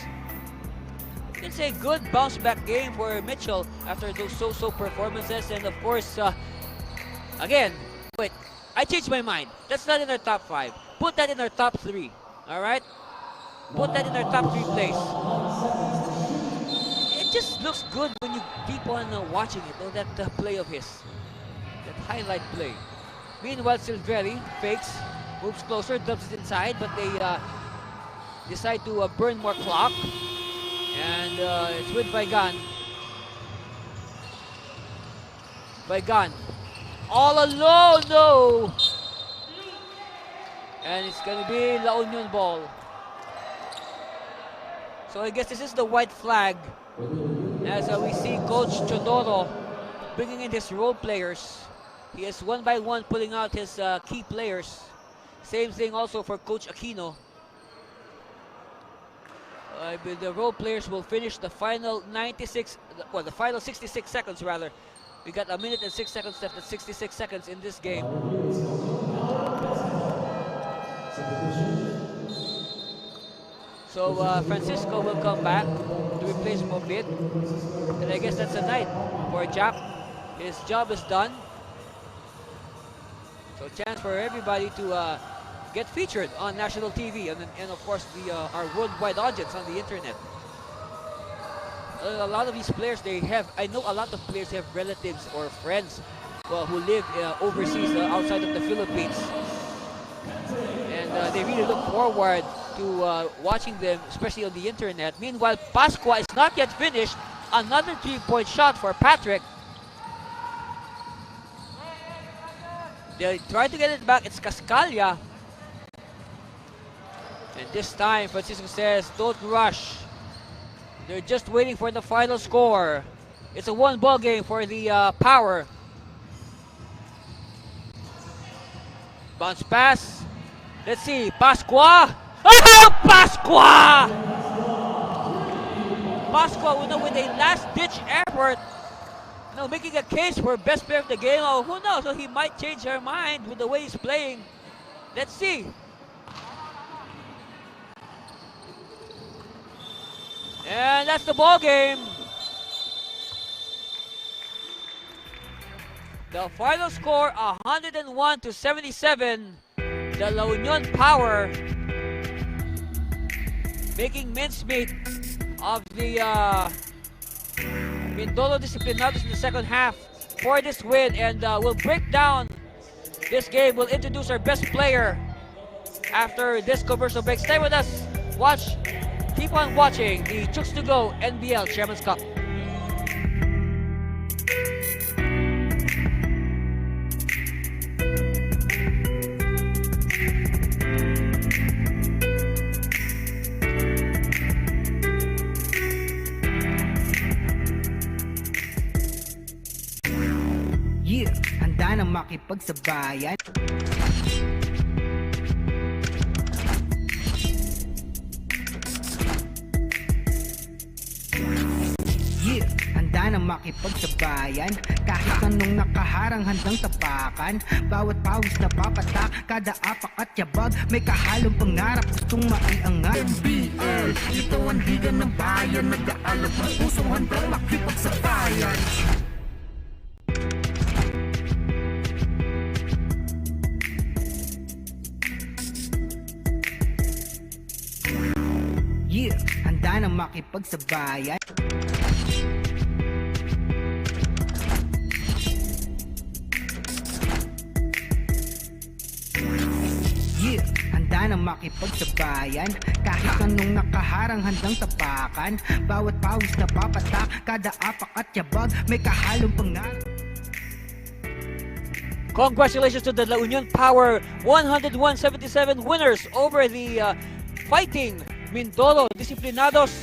It's a good bounce back game for Mitchell after those so-so performances. And of course, again, wait, I changed my mind. That's not in our top 5. Put that in our top 3. Alright? Put that in our top 3 place. It just looks good when you keep on watching it. That play of his. That highlight play. Meanwhile, Silvelli fakes, moves closer, dumps it inside, but they decide to burn more clock. And it's with Baigan. Baigan. All alone, no! And it's gonna be La Union ball. So I guess this is the white flag. As we see Coach Chodoro bringing in his role players. He is one by one pulling out his key players. Same thing also for Coach Aquino. The role players will finish the final 96, well, the final 66 seconds rather. We got 1 minute and 6 seconds left at 66 seconds in this game. So Francisco will come back to replace Mobit. And I guess that's a night for Jack. His job is done. So chance for everybody to get featured on national TV and of course our worldwide audience on the internet. A lot of these players, I know a lot of players have relatives or friends who live overseas outside of the Philippines. And they really look forward to watching them, especially on the internet. Meanwhile, Pascua is not yet finished. Another 3-point shot for Patrick. They try to get it back. It's Cascalia. And this time, Francisco says, don't rush. They're just waiting for the final score. It's a 1-ball game for the PAOwer. Bounce pass. Let's see. Pascua. Oh, Pascua! Pascua with a last-ditch effort. Making a case for best player of the game. Oh, who knows? So he might change her mind with the way he's playing. Let's see. And that's the ball game. The final score 101-77. The La Union PAOwer making mincemeat of the Mindoro Disiplinados in the second half for this win, and we'll break down this game. We'll introduce our best player after this commercial break. Stay with us. Watch. Keep on watching the Chooks-to-Go NBL Chairman's Cup. Yeah, handa na makipagsabayan. Yeah, handa na makipagsabayan. Kahit anong nakaharang handang tapakan. Bawat pawis na papatak, kada apak at yabag, may kahalong pangarap gustong maiangat. NBL, ito ang liga ng bayan, nag-aalap ng pusong handang makipagsabayan. Yeah, handa na makipagsabayan. Yeah, handa na makipagsabayan. Kahit anong nakaharang handang tapakan. Bawat pawis na papatak, kada apak at yabag, may kahalong pangarap. Congratulations to the La Union PAOwer 101-77 winners over the fighting Mindoro Disiplinados.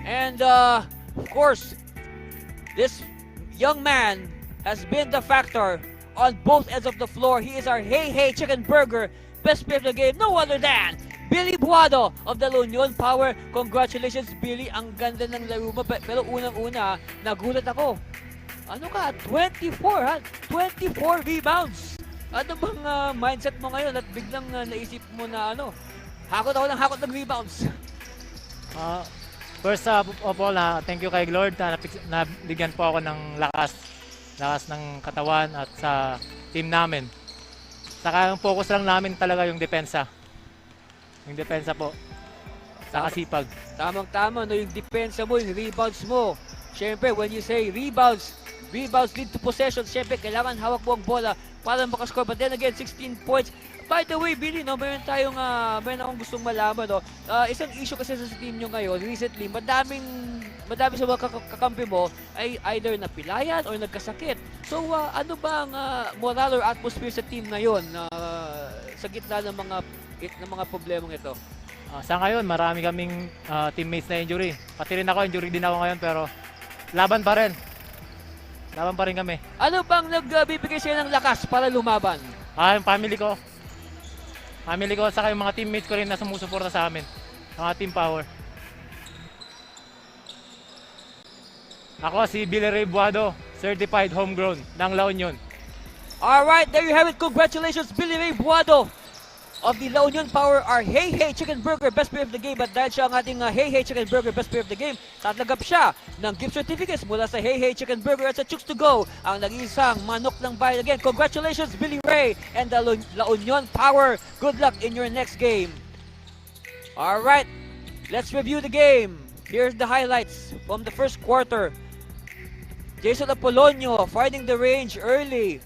And of course, this young man has been the factor on both ends of the floor. He is our Hey Chicken Burger best player of the game, no other than Billy Buado of the La Union PAOwer. Congratulations, Billy. Ang ganda ng laro mo. Pero unang-una, nagulat ako. Ano ka? 24 ha? 24 rebounds. Ano bang mindset mo ngayon at biglang naisip mo na hakot ako ng hakot ng rebounds? First of all, thank you kay Lord na nabigyan po ako ng lakas ng katawan at sa team namin. Saka ang focus lang namin talaga yung depensa. Yung depensa po. Sa kasipag. Tamang-tama, no, yung depensa mo, yung rebounds mo. Siyempre, when you say rebounds lead to possession. Siyempre, kailangan hawak mo ang bola para makascore. But then again, 16 points. By the way, Billy, meron akong gustong malaman. Isang issue kasi sa team nyo ngayon, recently, madami sa mga kakampi mo ay either napilayan or nagkasakit. So, ano ba ang moral or atmosphere sa team ngayon sa gitna ng mga problemang ito? Sa ngayon, marami kaming teammates na injury. Pati rin ako, injury din ako ngayon, pero laban pa rin. Laban pa rin kami. Ano bang nagbibigay sa'yo ng lakas para lumaban? Yung family ko. Family ko, saka yung mga teammates ko rin na sumusuporta sa amin. Mga Team PAOwer. Ako si Billy Ray Buado, certified homegrown ng La Union. Alright, there you have it. Congratulations, Billy Ray Buado of the La Union PAOwer, our Hey Chicken Burger best player of the game. At dahil siya ang ating Hey Chicken Burger best player of the game, tatanggap siya ng gift certificates mula sa Hey Chicken Burger at sa Chooks-to-Go, ang nag-iisang manok ng bayan. Again, congratulations, Billy Ray and the La Union PAOwer. Good luck in your next game. Alright, let's review the game. Here's the highlights from the first quarter. Jason Apolonio finding the range early.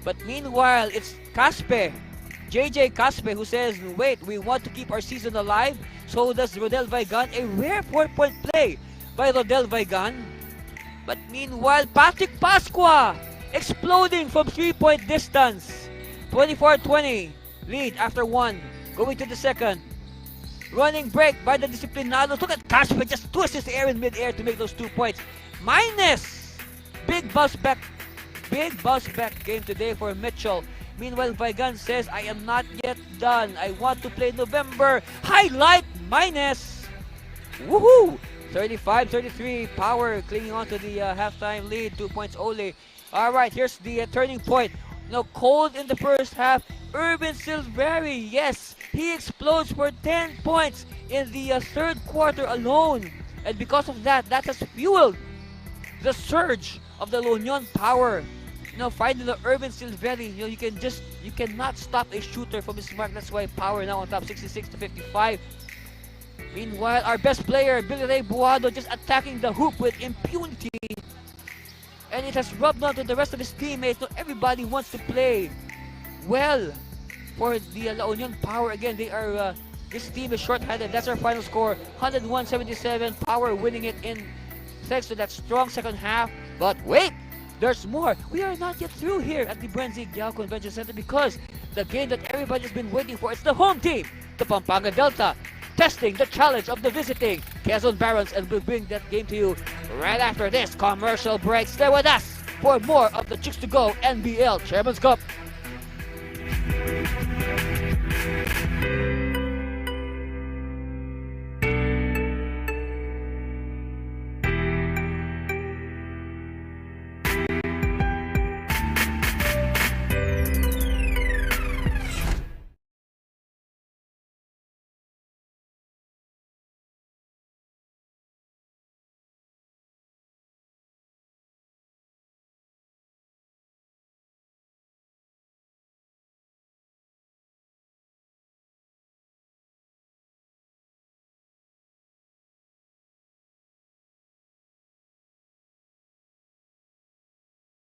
But meanwhile, it's JJ Caspe, who says, wait, we want to keep our season alive. So does Rodel Vaigan. A rare 4-point play by Rodel Vaigan. But meanwhile, Patrick Pasqua exploding from 3-point distance. 24-20 lead after one. Going to the second. Running break by the Disiplinados. Look at Caspe just twists his air in mid-air to make those 2 points. Minus! Big bounce back game today for Mitchell. Meanwhile, Vaigan says, I am not yet done. I want to play November. Highlight minus. Woohoo! 35-33. PAOwer clinging on to the halftime lead. 2 points only. All right, here's the turning point. Cold in the first half. Urban Silveri, yes, he explodes for 10 points in the third quarter alone. And because of that has fueled the surge of the La Union PAOwer. Finding the Urban Silveri, you cannot stop a shooter from his mark. That's why PAOwer now on top, 66-55. Meanwhile, our best player, Billy Ray Buado, just attacking the hoop with impunity. And it has rubbed on to the rest of his teammates. So everybody wants to play well for the La Union Power. Again, they are this team is short-handed. That's our final score, 101-77. Power winning it in thanks to that strong second half. But wait, there's more. We are not yet through here at the Brenzy Giao Convention Center because the game that everybody's been waiting for, it's the home team, the Pampanga Delta, testing the challenge of the visiting Quezon Barons, and we'll bring that game to you right after this commercial break. Stay with us for more of the Chooks-to-Go NBL Chairman's Cup.